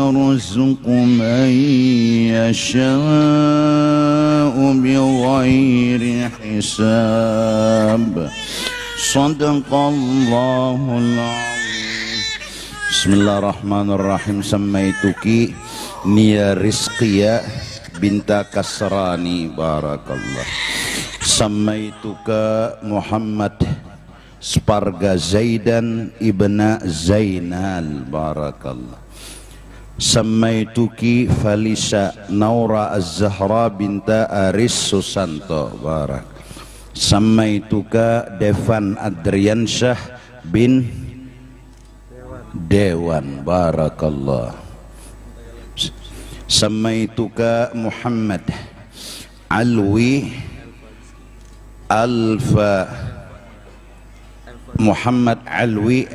يرزق من يشاء بغير حساب صدق الله العظيم. بسم الله الرحمن الرحيم. سميتك Nia Rizqiyah binta Kasrani barakallah. Samaituka Muhammad Sparga Zaidan ibna Zainal barakallah. Samaituki Falisa Naura Az-Zahra binta Aris Susanto barak. Samaituka Devan Adriansyah bin Dewan barakallah. Samaituka Muhammad Alwi Alfa Muhammad Alwi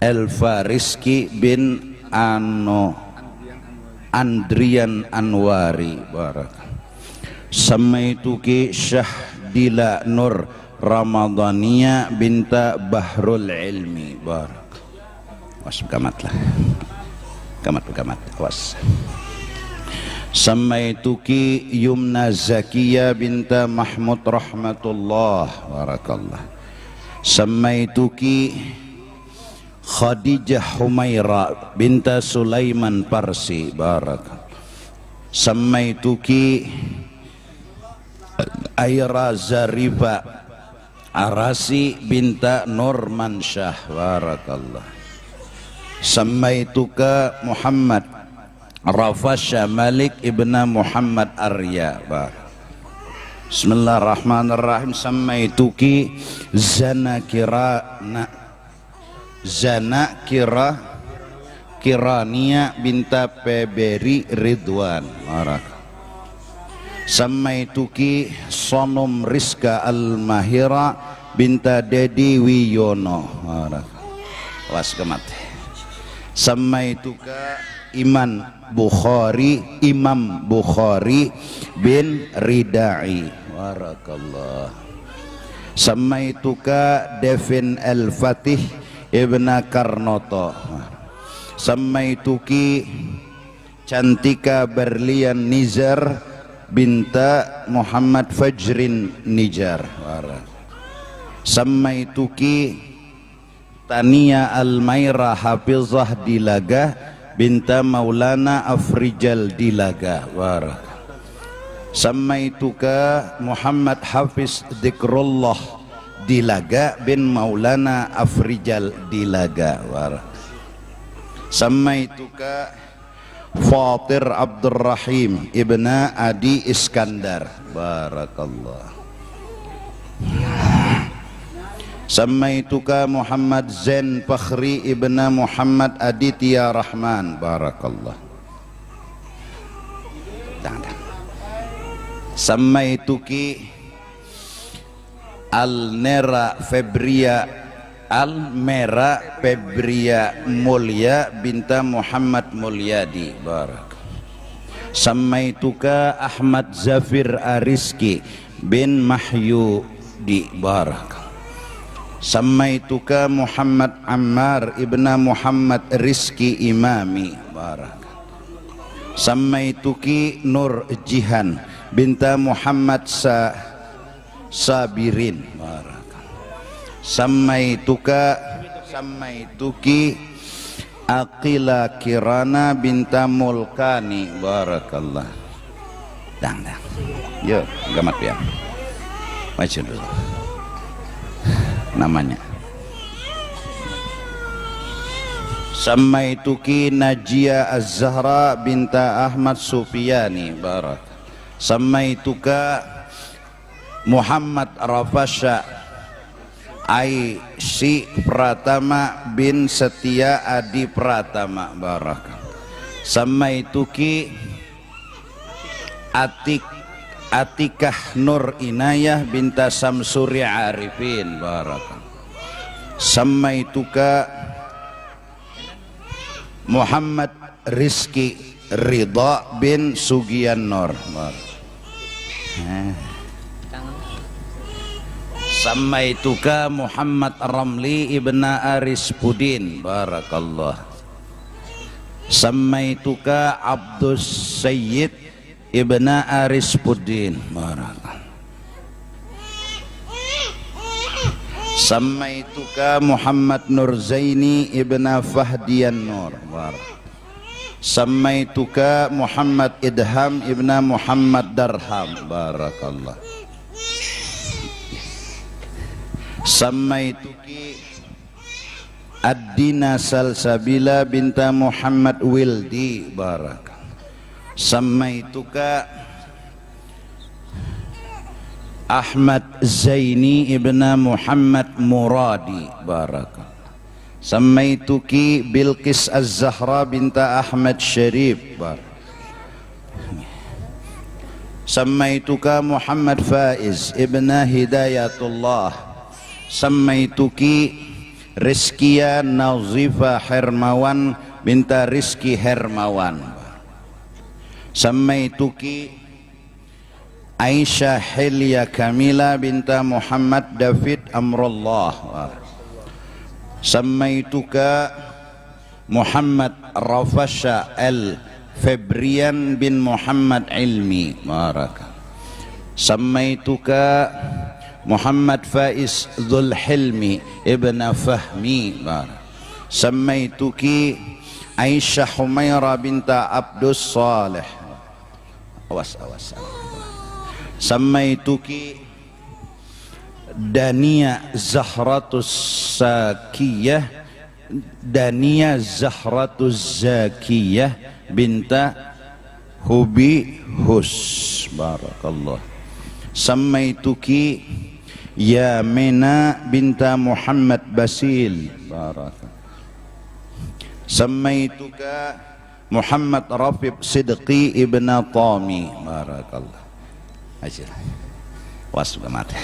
Elfa Rizki bin Andrian Anwari barak. Samaituki Syahdila Nur Ramadhania binta Bahrul Ilmi barak. Kamatlah kamat awas. Samaituki Yumna Zakia binta Mahmud rahmatullah barakallah. Samaituki Khadijah Humaira binta Sulaiman Parsi barakallah. Samaituki Aira Zarifa Arasi binta Nurmansyah barakallah. Samaituka Muhammad Rafasya Malik ibna Muhammad Arya bar. Bismillahirrahmanirrahim. Samaituki Kirania binta Peberi Ridwan barak. Samaituki Sonum Rizka Al-Mahira binta Dedi Wiyono barak. Was kemat. Samaituka Imam Bukhari bin Ridai barakallah. Samaituka Devin Al-Fatih ibna Karnoto. Samaituki Cantika Berlian Nizar binta Muhammad Fajrin Nijar barak. Samaituki Tania Al-Maira Hafizah Dilaga binta Maulana Afrijal Dilaga barak. Samaituka Muhammad Hafiz Dzikrullah Dilaga bin Maulana Afrijal Dilaga barak. Samaituka Fatir Abdurrahim ibna Adi Iskandar barakallah. Samaituka Muhammad Zain Fakhri ibna Muhammad Aditya Rahman barakallah. Samaituki Almera Febria Mulia binta Muhammad Mulyadi barak. Samaituka Ahmad Zafir Ariski bin Mahyudi barak. Samaituka Muhammad Ammar ibna Muhammad Rizki Imami barak. Samaituki Nur Jihan binta Muhammad Sabirin barak. Samaituki Aqila Kirana binta Mulkani barakallah. Dang. Yo, gamat ya. Baca dulu namanya. Samaituki Najia Az-Zahra binta Ahmad Sufyani barak. Samaituka Muhammad Rafasya Aishi Pratama bin Setia Adi Pratama barak. Samaituki Atikah Nur Inayah binta Samsuri Arifin barak. Samaituka Muhammad Rizki Ridha bin Sugian Nur barak. Samaituka Muhammad Ramli ibna Aris Pudin barakallah. Sammaituka Abdus Sayyid Ibna Aris Puddin. Barakallah. Sammaituka Muhammad Nur Zaini Ibna Fahdian Nur. Barakallah. Sammaituka Muhammad Idham Ibna Muhammad Darham. Barakallah. Sammaituki Ad-Dina Salsabila binta Muhammad Wildi. Barak. Sammaituka Ahmad Zaini ibna Muhammad Muradi. Barak. Sammaituki Bilqis Az-Zahra binta Ahmad Syarif. Barak. Sammaituka Muhammad Faiz ibna Hidayatullah. Sammaituki Rizkia Nazifa Hermawan binta Rizki Hermawan. Sammaituki Aisyah Hilya Kamila binta Muhammad David Amrullah. Sammaituka Muhammad Rafasha Al Febrian bin Muhammad Ilmi. Baraka. Sammaituka Muhammad Faiz Dhul Hilmi Ibn Fahmi. Sammaituki Aisyah Humaira binta Abdus Salih. Awas. Sammaituki Dania Zahratus Zakiyah Zakiyah binta Hubi Hus. Barakallah. Sammaituki Yamina binta Muhammad Basil. Barakallah. Sammaituka Muhammad Rafib Sidqi ibna Tami. Barakallah. Ajil. Was juga mati.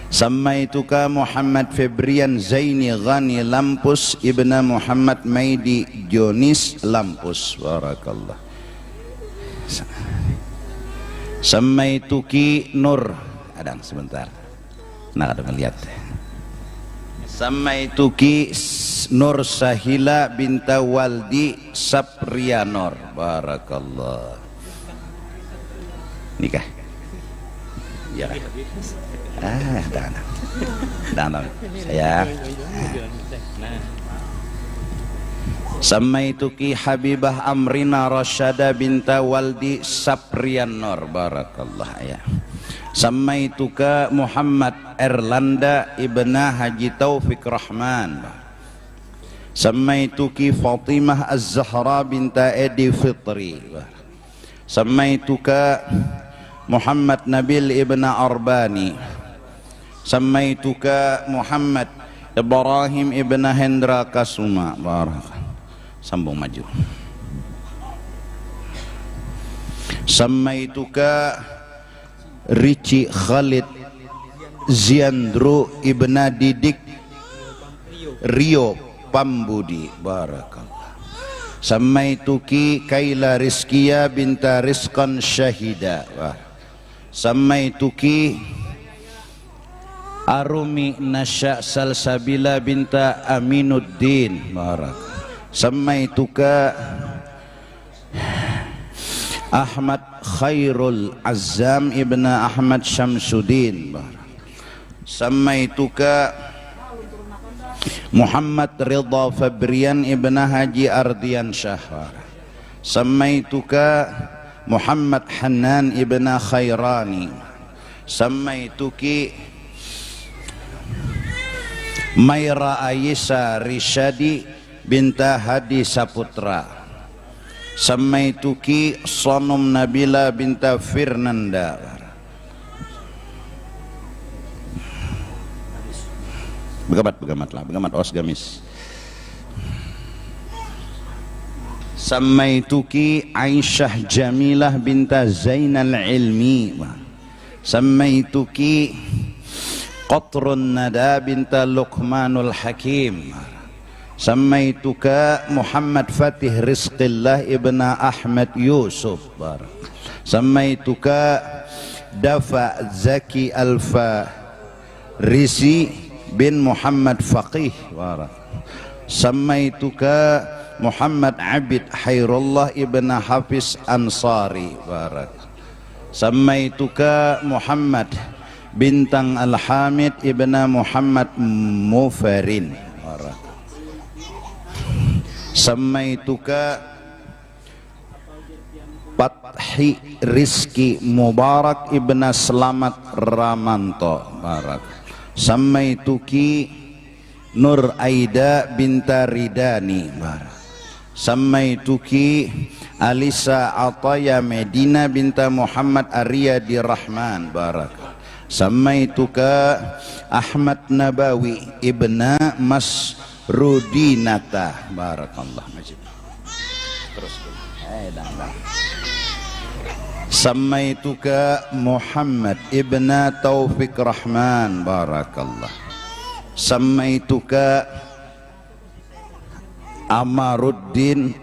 Sammaituka Muhammad Febrian Zaini Ghani Lampus ibna Muhammad Maidi Jonis Lampus. Barakallah. Sammaituki Nur. Adang sebentar. Nah, ada ngeliat. Sammaituki Nur Sahila binta Waldi Saprianor. Barakallah. Nikah. Ya. Dangan. Sayang. Sammaituki Habibah Amrina Rasyada binta Waldi Saprianor. Barakallah ya. Sammaituka Muhammad Erlanda ibna Haji Taufik Rahman. Sammaituki Fatimah Az-Zahra binta Edi Fitri. Sammaituka Muhammad Nabil ibna Arbani. Sammaituka Muhammad Ibrahim ibna Hendra Kasuma. Sambung maju. Sammaituka Rici Khalid Ziandru ibna Didik Rio Pambudi. Barakallah. Sammaituki Kaila Rizkia binta Rizqan Syahida. Sammaituki Arumi Nasya Salsabila binta Aminuddin. Barakallah. Sammaituka Ahmad Khairul Azam ibna Ahmad Syamsuddin. Sammaituka Muhammad Ridha Fabrian ibna Haji Ardian Syahwar. Sammaituka Muhammad Hanan ibna Khairani. Sammaituki Maira Ayisa Rishadi binta Hadi Saputra. Sammaituki Sonum Nabila binta Firnanda. Begamat os gamis. Sammaituki Aisyah Jamilah binta Zainal Ilmi. Sammaituki Qatrun Nada binta Luqmanul Hakim. Sammaituka Muhammad Fatih Rizqillah ibna Ahmad Yusuf. Sammaituka Dafa Zaki Alfa Risi bin Muhammad Faqih. Sammaituka Muhammad Abid Hairullah ibn Hafiz Ansari barak. Sammaituka Muhammad Bintang Al-Hamid ibn Muhammad Mufarin barak. Sammaituka Fathi Rizki Mubarak ibn Slamet Ramanto barak. Sammaituki Nur Aida binta Ridani barak. Sammaituki Alisa Ataya Medina binta Muhammad Aryadi Rahman barak. Sammaituka Ahmad Nabawi ibna Masrudinata barakallah. Majid terus Sammaituka Muhammad ibna Taufik Rahman barakallah. Sammaituka Amaruddin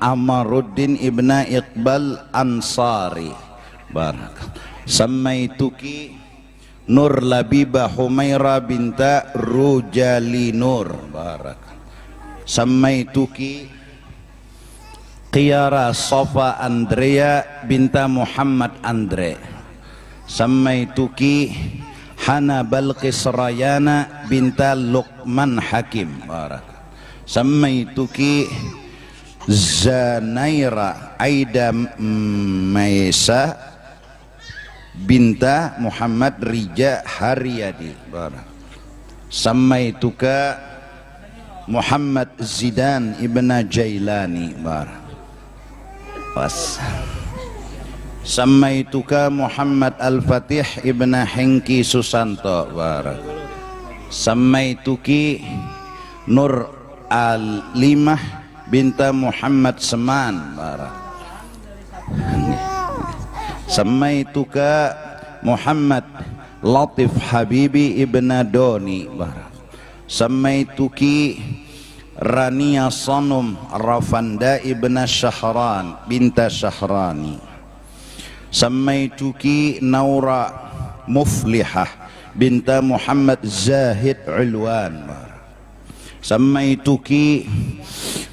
ibna Iqbal Ansari barakallah. Sammaituki Nur Labibah Humaira binta Rujali Nur barakallah. Sammaituki Qiyara Sofa Andrea binta Muhammad Andre. Sammaituki Hana Balqis Rayana binta Luqman Hakim barak. Sammaituki Zanaira Aida Maisa binta Muhammad Rija Haryadi barak. Sammaituka Muhammad Zidan ibna Jailani barak. Pas. Sammaituka Muhammad Al-Fatih ibn Hengki Susanto barak. Sammaituki Nur Alimah binta Muhammad Seman barak. Sammaituka Muhammad Latif Habibi ibn Doni barak. Sammaituki Rania Sanum Rafanda ibn Syahran binta Syahrani. Sammaituki Naura Muflihah binta Muhammad Zahid Ulwan. Sammaituki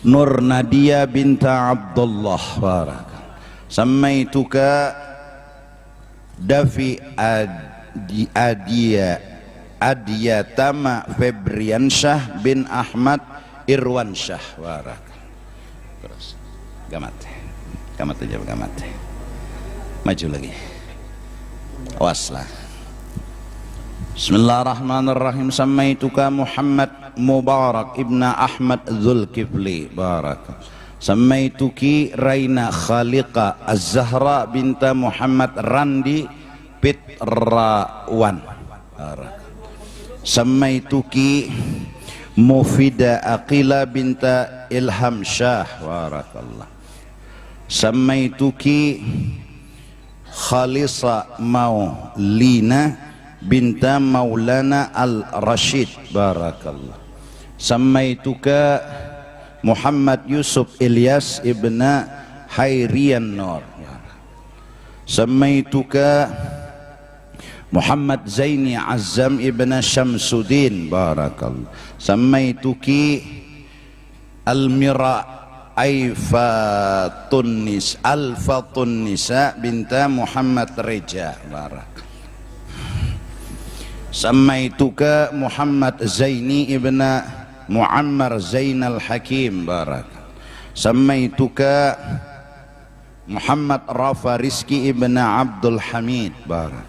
Nur Nadia binta Abdullah barak. Sammaituka Dafi Adiyatama Febriansyah bin Ahmad Irwansyah barak. Terus gamat aja gamat. Maju lagi. Waslah. Bismillahirrahmanirrahim. Sammaituka Muhammad Mubarak ibn Ahmad Zulkifli barak. Sammaituki Raina Khaliqa Az-Zahra binta Muhammad Randi Pitrawan barak. Sammaituki Mufida Aqila binta Ilham Syah barakallah. Sammaituki Khalisa Maulina binta Maulana Al-Rashid barakallah. Sammaituka Muhammad Yusuf Ilyas ibna Hayrian Nur. Sammaituka Muhammad Zaini Azam ibn Syamsuddin barakallah. Sammaituki Almira Alfatun Nisa binta Muhammad Reja barak. Sammaituka Muhammad Zaini ibn Muammar Zainal Hakim barak. Sammaituka Muhammad Rafa Rizki ibn Abdul Hamid barak.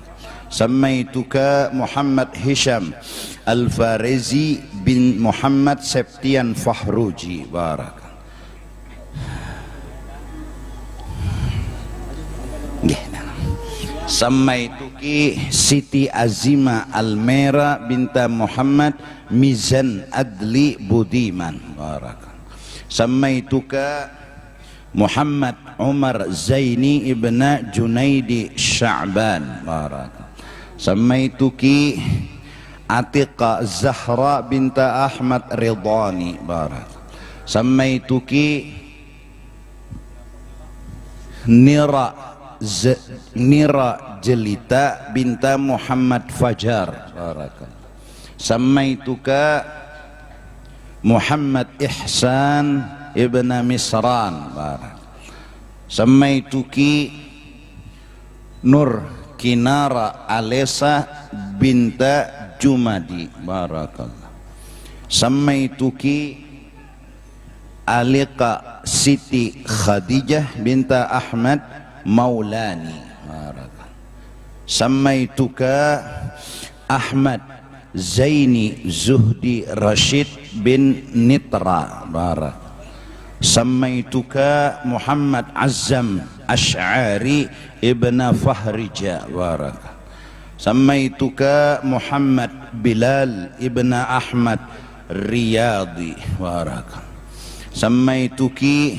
Sammaituka Muhammad Hisham Al-Farizi bin Muhammad Septian Fahruji barak. Sammaituki Siti Azima Al-Mera binta Muhammad Mizan Adli Budiman barak. Sammaituka Muhammad Umar Zaini ibn Junaidi Sya'ban barak. Sammaituki Atiqa Zahra binta Ahmad Ridhani barak. Sammaituki Nira Jelita binta Muhammad Fajar barak. Sammaituka Muhammad Ihsan ibn Misran. Barak. Samaituki Nur Kinara Alesa binta Jumadi. Barakallah. Samaituki Alika Siti Khadijah binta Ahmad Maulani. Barakallah. Samaituka Ahmad Zaini Zuhdi Rashid bin Nitra. Barakallah. Samaituka Muhammad Azam Ash'ari ibn Fahrija. Barakallah. Samaituka Muhammad Bilal ibn Ahmad Riyadi. Barakallah. Samaituki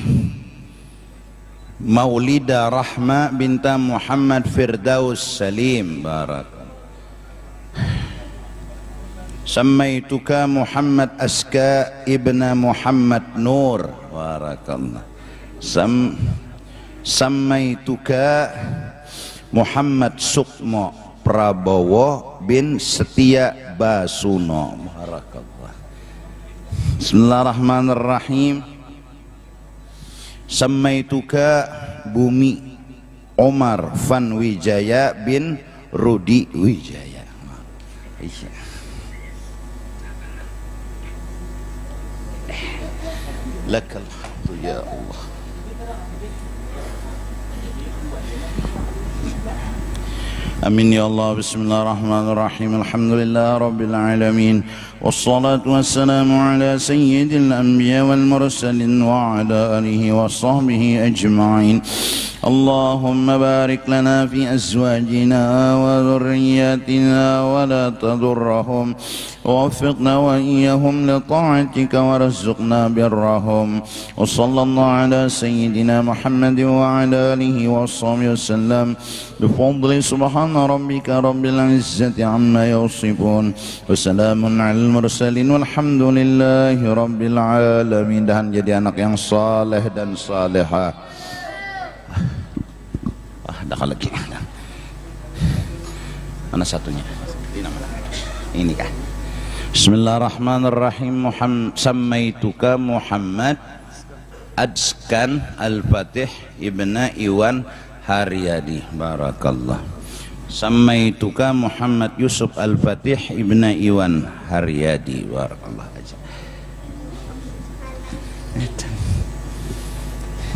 Maulida Rahma binta Muhammad Firdaus Salim. Barakallah. Samaituka Muhammad Aska ibn Muhammad Nur. Barakallah. Samaituka Muhammad Sukmo Prabowo bin Setia Basuno. Barakallah. Bismillahirrahmanirrahim. Samaituka Bumi Omar Van Wijaya bin Rudi Wijaya. Lakal hamdu ya Allah. Amin ya Allah. Bismillahirrahmanirrahim. Alhamdulillah Rabbil Alamin. Wassalatu wassalamu ala sayyidil anbiya wal mursalin wa ala alihi wa sahbihi ajma'in. Allahumma barik lana fi azwajina wa dhurriyyatina wa la tadurrahum ووفقنا وإياهم لطاعتك وارزقنا برهم وصلى الله على سيدنا محمد وعلى آله وصحبه وسلم بفضل سبحان ربك رب العزة عما يصفون وسلام على المرسلين والحمد لله رب العالمين. Dan jadi anak yang saleh dan salehah. Dah lagi. Mana satunya? Ini kah? Bismillahirrahmanirrahim. Samaituka Muhammad Adskan Al-Fatih Ibn Iwan Haryadi. Barakallah. Samaituka Muhammad Yusuf Al-Fatih Ibn Iwan Haryadi. Barakallah.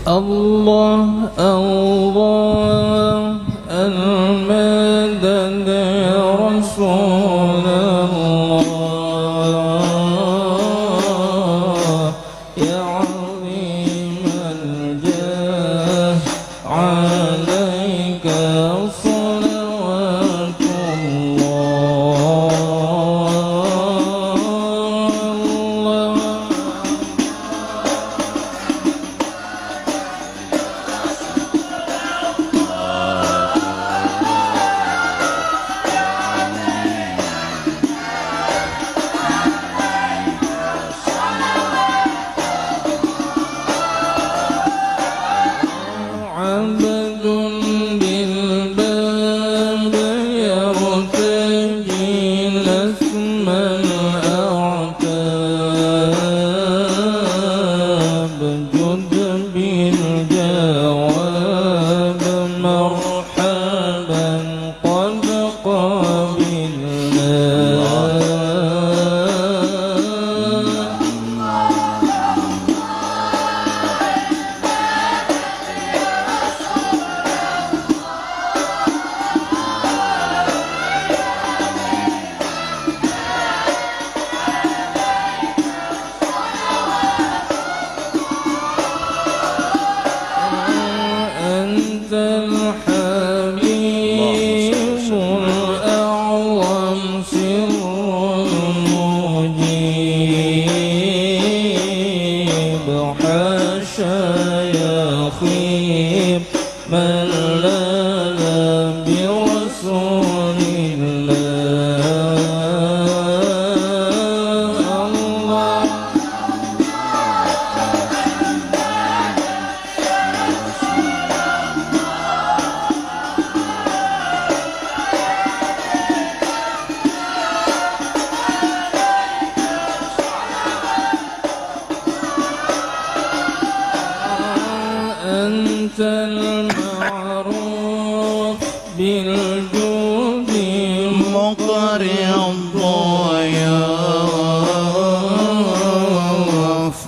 Allah Allah al-madad ya Rasulullah ya azim al-jah alaika أنت المعروف بالجود مقري الضيوف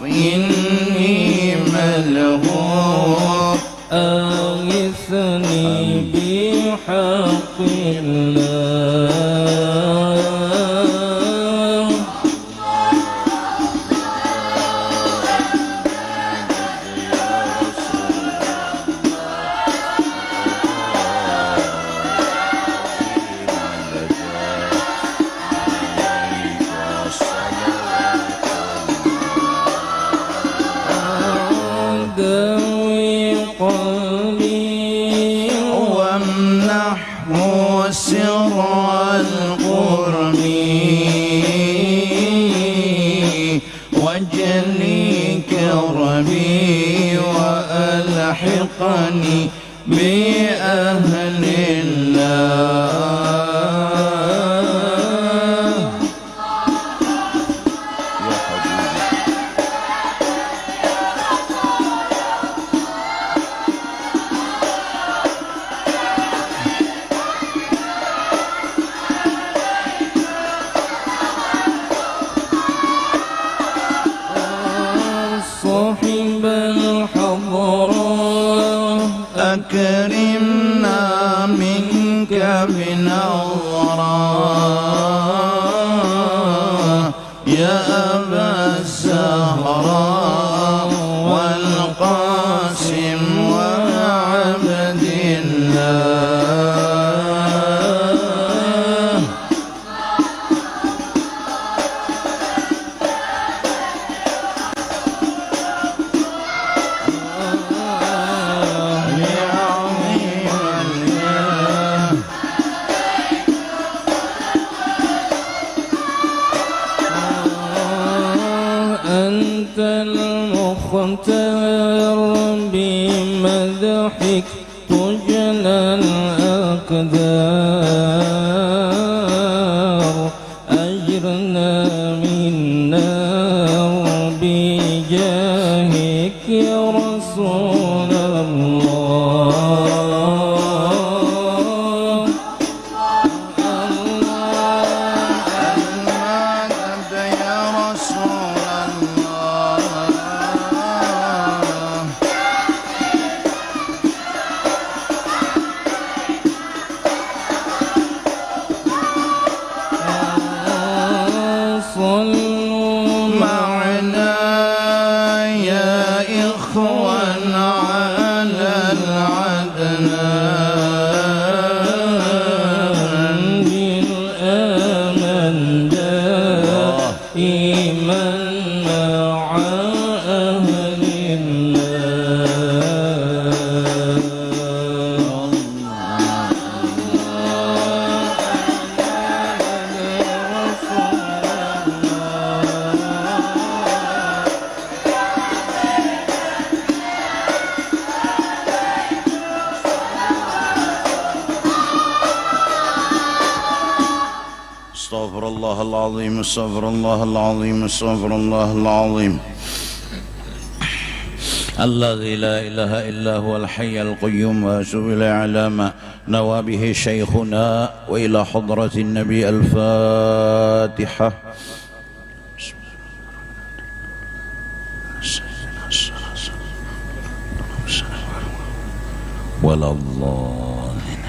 إني ملهوف أغثني بحق الله. داوي قلبي وامنحه سر القرب واجلي كربي وألحقني بأهل الله. صاحب الحضرة أكرمنا منك بنظرة يا أبا الزهراء والقاسم وعبد الله. أنت المختار بمدحك تجلى الأقدار أجرنا من نار بجاهك يا رسول الله. المدد يا رسول الله. صلوا معنا يا إخوان على العدنان بالآمن دائما مع أهل استغفر الله العظيم استغفر الله العظيم استغفر الله العظيم الذي لا إله إلا هو الحي القيوم وأتوب إليه على ما نوى به شيخنا وإلى حضرة النبي الفاتحة. ولا الضالين.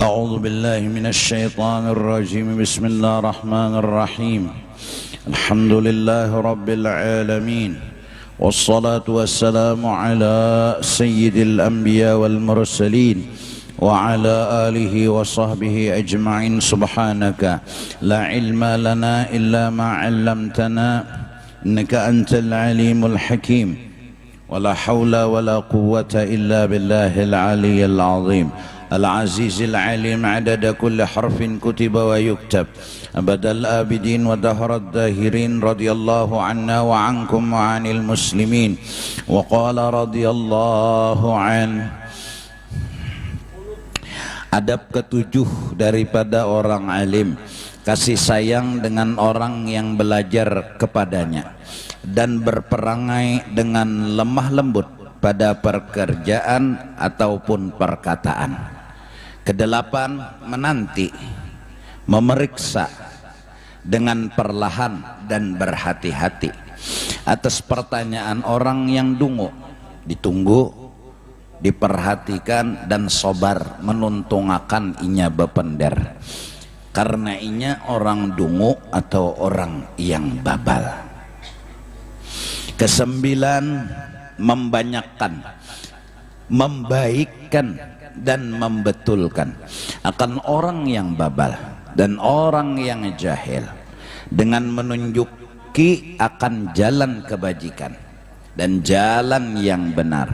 أعوذ بالله من الشيطان الرجيم. بسم الله الرحمن الرحيم. الحمد لله رب العالمين والصلاة والسلام على سيد الأنبياء والمرسلين وعلى آله وصحبه أجمعين. سبحانك لا علم لنا إلا ما علمتنا إنك أنت العليم الحكيم ولا حول ولا قوة إلا بالله العلي العظيم العزيز العليم عدد كل حرف كتب ويكتب أبد الآبدين ودهر الداهرين. رضي الله عنا وعنكم وعن المسلمين. وقال رضي الله عنه. Adab ketujuh daripada orang alim, kasih sayang dengan orang yang belajar kepadanya. dan berperangai dengan lemah lembut pada pekerjaan ataupun perkataan. Kedelapan, menanti, memeriksa dengan perlahan dan berhati-hati atas pertanyaan orang yang dungu. Ditunggu, diperhatikan dan sobar menuntungakan inya bepender, karena inya orang dungu atau orang yang babal. Kesembilan, membanyakkan, membaikkan dan membetulkan akan orang yang babal dan orang yang jahil dengan menunjuki akan jalan kebajikan dan jalan yang benar,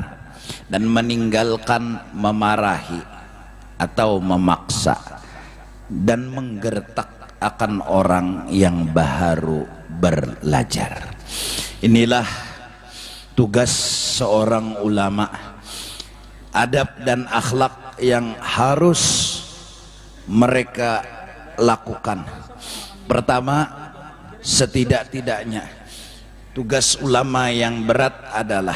dan meninggalkan memarahi atau memaksa dan menggertak akan orang yang baru belajar. Inilah tugas seorang ulama, adab dan akhlak yang harus mereka lakukan. Pertama, setidak-tidaknya tugas ulama yang berat adalah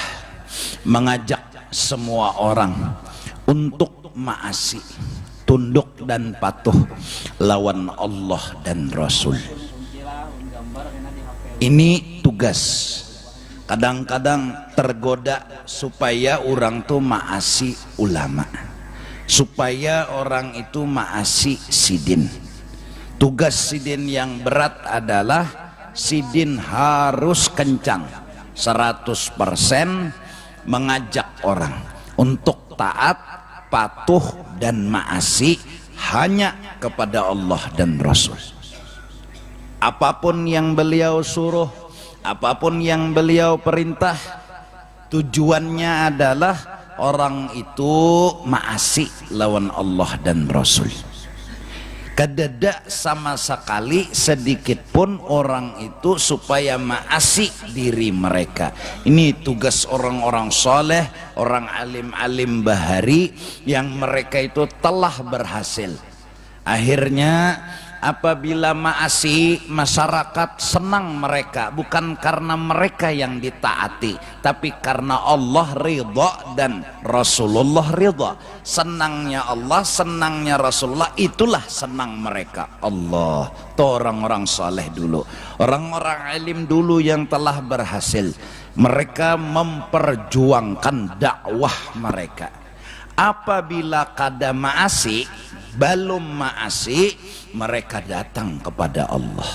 mengajak semua orang untuk ma'asi, tunduk dan patuh lawan Allah dan Rasul. Ini tugas. Kadang-kadang tergoda supaya orang tuh ma'asi ulama, supaya orang itu ma'asi sidin. Tugas sidin yang berat adalah sidin harus kencang 100% mengajak orang untuk taat, patuh dan ma'asi hanya kepada Allah dan Rasul. Apapun yang beliau suruh, apapun yang beliau perintah, tujuannya adalah orang itu ma'asi lawan Allah dan Rasul. Kededa sama sekali sedikit pun orang itu supaya ma'asi diri mereka. Ini tugas orang-orang soleh, orang alim-alim bahari yang mereka itu telah berhasil. Akhirnya apabila ma'asi, masyarakat senang mereka, bukan karena mereka yang ditaati, tapi karena Allah ridha dan Rasulullah ridha. Senangnya Allah, senangnya Rasulullah, itulah senang mereka. Allah, itu orang-orang saleh dulu, orang-orang alim dulu yang telah berhasil. Mereka memperjuangkan dakwah mereka. Apabila kada ma'asi, belum ma'asi, mereka datang kepada Allah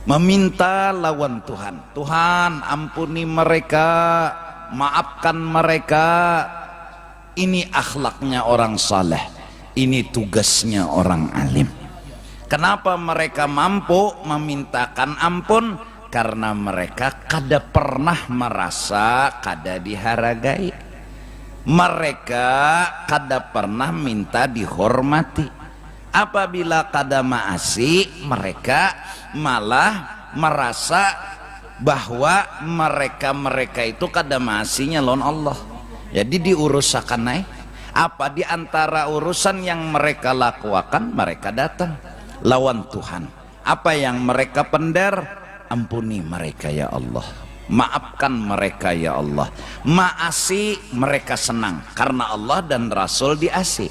meminta lawan Tuhan. Tuhan, ampuni mereka, maafkan mereka. Ini akhlaknya orang saleh, ini tugasnya orang alim. Kenapa mereka mampu memintakan ampun? Karena mereka kada pernah merasa kada dihargai. Mereka kada pernah minta dihormati. Apabila kada ma'asi, mereka malah merasa bahwa mereka itu kada ma'asinya lawan Allah. Jadi diurusakan naik. Apa di antara urusan yang mereka lakukan, mereka datang lawan Tuhan. Apa yang mereka pender, ampuni mereka ya Allah, maafkan mereka ya Allah. Ma'asi mereka senang karena Allah dan Rasul diasi.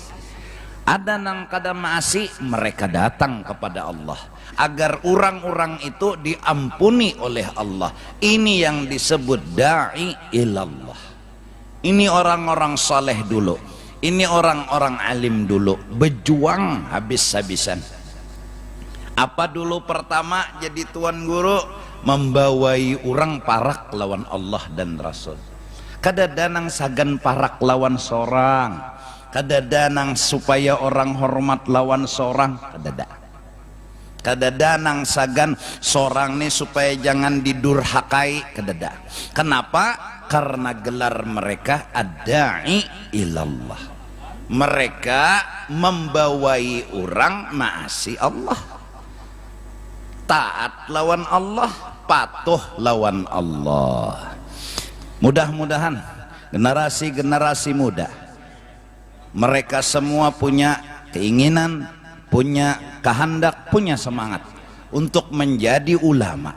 Ada nang kada ma'asi, mereka datang kepada Allah agar orang-orang itu diampuni oleh Allah. Ini yang disebut da'i ilallah. Ini orang-orang saleh dulu, ini orang-orang alim dulu, berjuang habis-habisan. Apa dulu pertama jadi tuan guru? Membawai orang parak lawan Allah dan Rasul. Kada danang sagan parak lawan seorang, kada danang supaya orang hormat lawan seorang, kada danang sagan seorang nih supaya jangan didurhakai, kada. Kenapa? Karena gelar mereka ad-da'i ilallah. Mereka membawai orang ma'asi Allah, taat lawan Allah, patuh lawan Allah. Mudah-mudahan generasi-generasi muda, mereka semua punya keinginan, punya kehendak, punya semangat untuk menjadi ulama.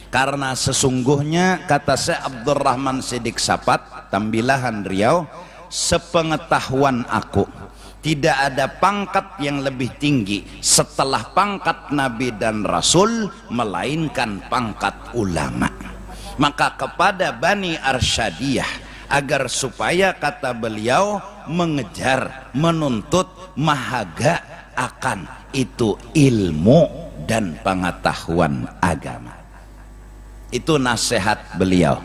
Karena sesungguhnya kata Syekh Abdurrahman Siddiq Sapat Tambilahan Riau, sepengetahuan aku tidak ada pangkat yang lebih tinggi setelah pangkat Nabi dan Rasul melainkan pangkat ulama. Maka kepada Bani Arsyadiyah agar supaya kata beliau mengejar, menuntut, mahaga akan itu ilmu dan pengetahuan agama. Itu nasihat beliau,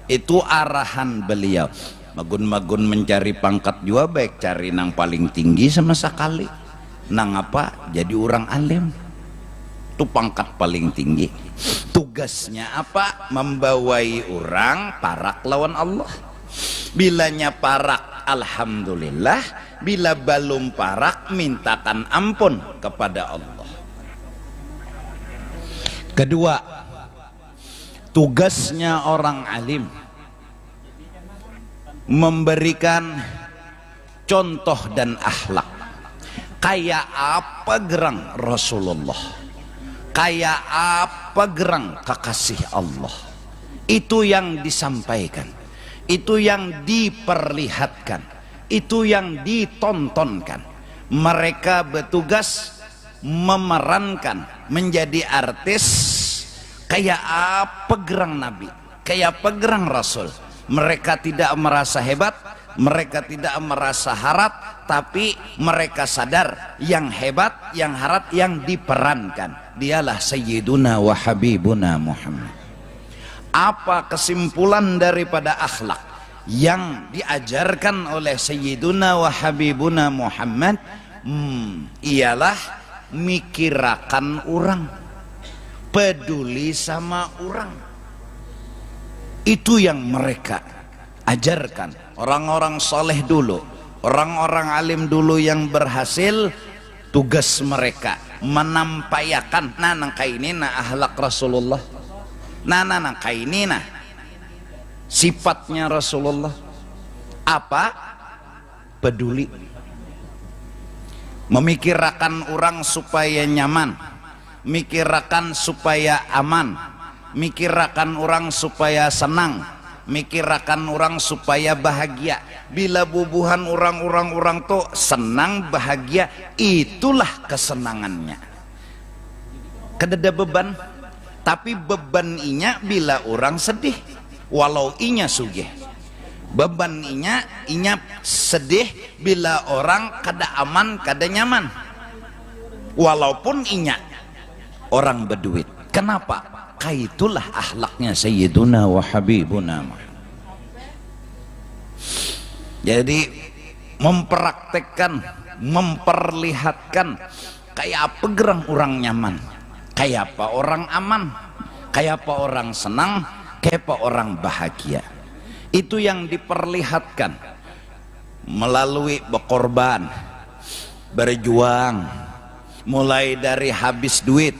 itu arahan beliau. Magun-magun mencari pangkat juga baik cari nang paling tinggi sama sekali. Nang apa? Jadi orang alim. Itu pangkat paling tinggi. Tugasnya apa? Membawai orang parak lawan Allah. Bilanya parak, alhamdulillah. Bila belum parak, mintakan ampun kepada Allah. Kedua, tugasnya orang alim memberikan contoh dan akhlak. Kayak apa gerang Rasulullah, kayak apa gerang kekasih Allah, itu yang disampaikan, itu yang diperlihatkan, itu yang ditontonkan. Mereka bertugas memerankan, menjadi artis. Kayak apa gerang Nabi, kayak apa gerang Rasul. Mereka tidak merasa hebat, mereka tidak merasa harap, tapi mereka sadar yang hebat, yang harap, yang diperankan dialah Sayyiduna wa Habibuna Muhammad. Apa kesimpulan daripada akhlak yang diajarkan oleh Sayyiduna wa Habibuna Muhammad? Ialah mikirakan orang, peduli sama orang. Itu yang mereka ajarkan. Orang-orang soleh dulu, orang-orang alim dulu yang berhasil, tugas mereka menampayakan nanang kainina ahlak Rasulullah, nanang kainina sifatnya Rasulullah. Apa? Peduli, memikirkan orang supaya nyaman, mikirkan supaya aman, mikirkan orang supaya senang, mikirkan orang supaya bahagia. Bila bubuhan orang tuh senang bahagia, itulah kesenangannya. Kedada beban, tapi beban inya bila orang sedih, walau inya sugih. Beban inya sedih bila orang kada aman, kada nyaman, walaupun inya orang berduit. Kenapa? Itulah akhlaknya Sayyiduna wa Habibuna Muhammad. Jadi mempraktekkan, memperlihatkan kayak apa gerang orang nyaman, kayak apa orang aman, kayak apa orang senang, kayak apa orang bahagia. Itu yang diperlihatkan melalui berkorban, berjuang, mulai dari habis duit,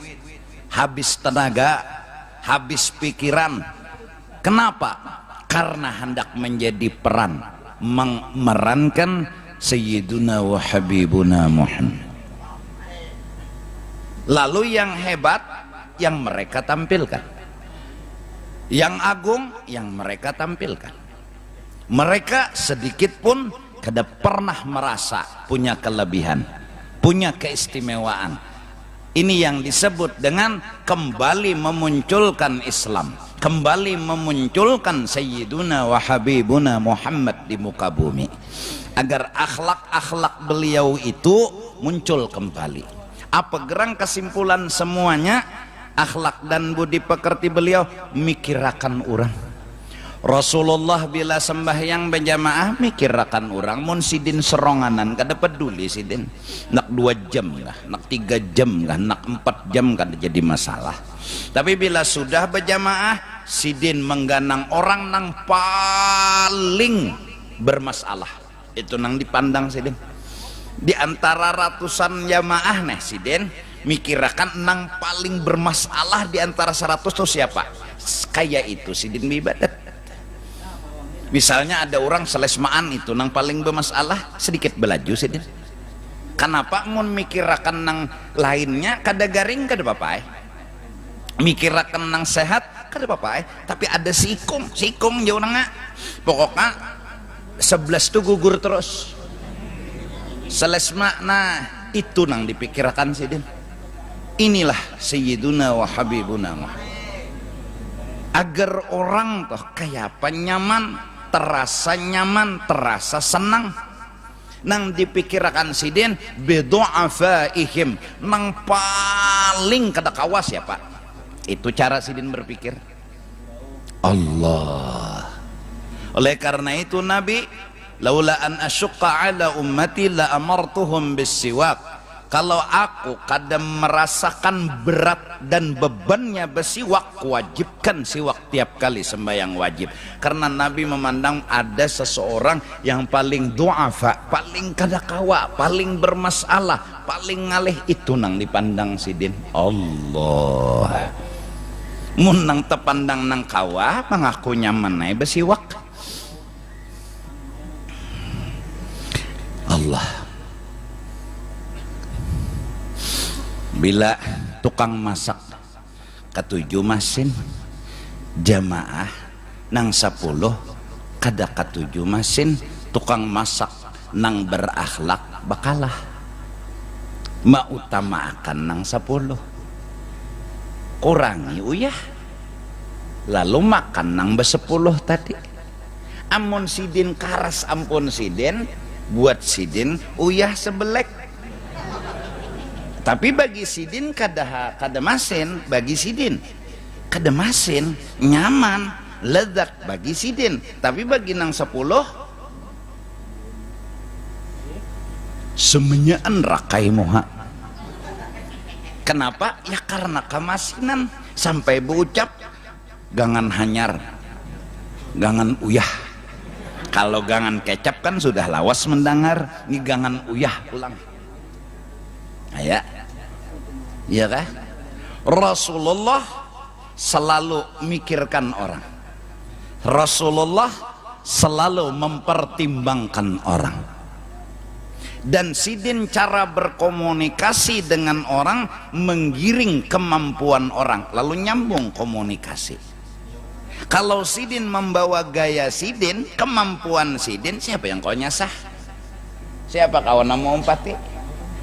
habis tenaga, habis pikiran. Kenapa? Karena hendak menjadi peran, memerankan Sayyiduna wa Habibuna Muhammad. Lalu yang hebat yang mereka tampilkan, yang agung yang mereka tampilkan. Mereka sedikit pun kada pernah merasa punya kelebihan, punya keistimewaan. Ini yang disebut dengan kembali memunculkan Islam, kembali memunculkan Sayyiduna wa Habibuna Muhammad di muka bumi, agar akhlak-akhlak beliau itu muncul kembali. Apa gerang kesimpulan semuanya? Akhlak dan budi pekerti beliau mikirakan orang. Rasulullah bila sembahyang berjamaah mikirakan orang. Mun sidin seronganan kada peduli sidin, nak 2 jam kah, nak 3 jam kah, nak 4 jam kada jadi masalah. Tapi bila sudah berjamaah, sidin mengganang orang nang paling bermasalah, itu nang dipandang sidin. Di antara ratusan jamaah nih sidin mikirakan nang paling bermasalah di antara 100 itu siapa? Kayak itu sidin ibadat. Misalnya ada orang selesmaan itu nang paling bermasalah, sedikit belaju sidin. Kenapa? Mun mikirakan nang lainnya kada garing kada apa-apa. Mikirakan nang sehat kada apa-apa tapi ada sikung jauh nengah pokoknya 11 tuh gugur terus seles makna itu nang dipikirkan sidin. Inilah sayyiduna wa habibuna Muhammad, agar orang tuh kayak apa nyaman, terasa senang nang dipikirkan sidin bidu'afaihim, nang paling kada kawas ya Pak. Itu cara sidin berpikir. Allah. Oleh karena itu Nabi, laula an asyqa ala ummati la amartuhum bisiwak. Kalau aku kadang merasakan berat dan bebannya bersiwak, wajibkan siwak tiap kali sembahyang wajib. Karena Nabi memandang ada seseorang yang paling du'afa, paling kada kawa, paling bermasalah, paling ngalih, itu nang dipandang sidin Allah. Mun nang tepandang nang kawa, mengaku nyaman naik bersiwak. Allah. Bila tukang masak ketujuh masin, jamaah nang 10 kada ketujuh masin, tukang masak nang berakhlak bakalah mautamakan nang 10, kurangi uyah lalu makan nang be-10 tadi. Amun sidin karas, ampun sidin buat sidin uyah sebelek. Tapi bagi sidin kada masin, bagi sidin kada masin, nyaman, lezat bagi sidin. Tapi bagi nang 10 semenyaan rakai moha. Kenapa? Ya karena kemasinan. Sampai berucap gangan hanyar, gangan uyah. Kalau gangan kecap kan sudah lawas mendengar, ini gangan uyah ulang. Ya, iya kah? Rasulullah selalu mikirkan orang. Rasulullah selalu mempertimbangkan orang. Dan sidin cara berkomunikasi dengan orang menggiring kemampuan orang, lalu nyambung komunikasi. Kalau sidin membawa gaya sidin, kemampuan sidin, siapa yang kau nyasah? Siapa kawan nama umpati?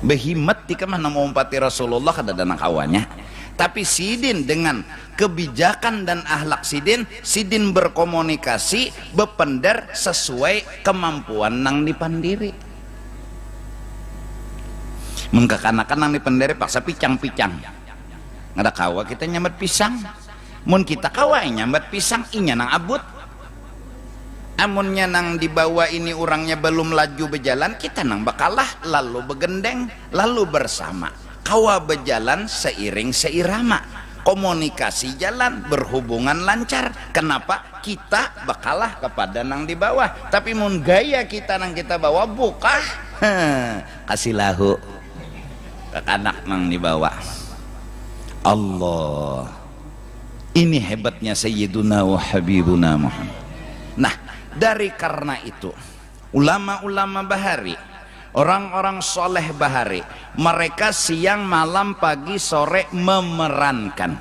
Behimat di kemana mau umpati Rasulullah kada ada kawannya. Tapi sidin dengan kebijakan dan akhlak sidin, sidin berkomunikasi bepender sesuai kemampuan nang dipandiri. Mun kekanakan nang dipandiri paksa picang-picang, ngada kawa kita nyambat pisang. Mun kita kawa nyambat pisang inya nang abut. Amunnya nang dibawa ini orangnya belum laju berjalan, kita nang bakalah lalu begendeng, lalu bersama. Kawa berjalan seiring seirama, komunikasi jalan, berhubungan lancar. Kenapa? Kita bakalah kepada nang di bawah. Tapi mun gaya kita nang kita bawa buka, kasih lahu ke anak nang di bawah. Allah. Ini hebatnya Sayyiduna wa Habibuna Muhammad. Nah, dari karena itu ulama-ulama bahari, orang-orang soleh bahari, mereka siang malam pagi sore memerankan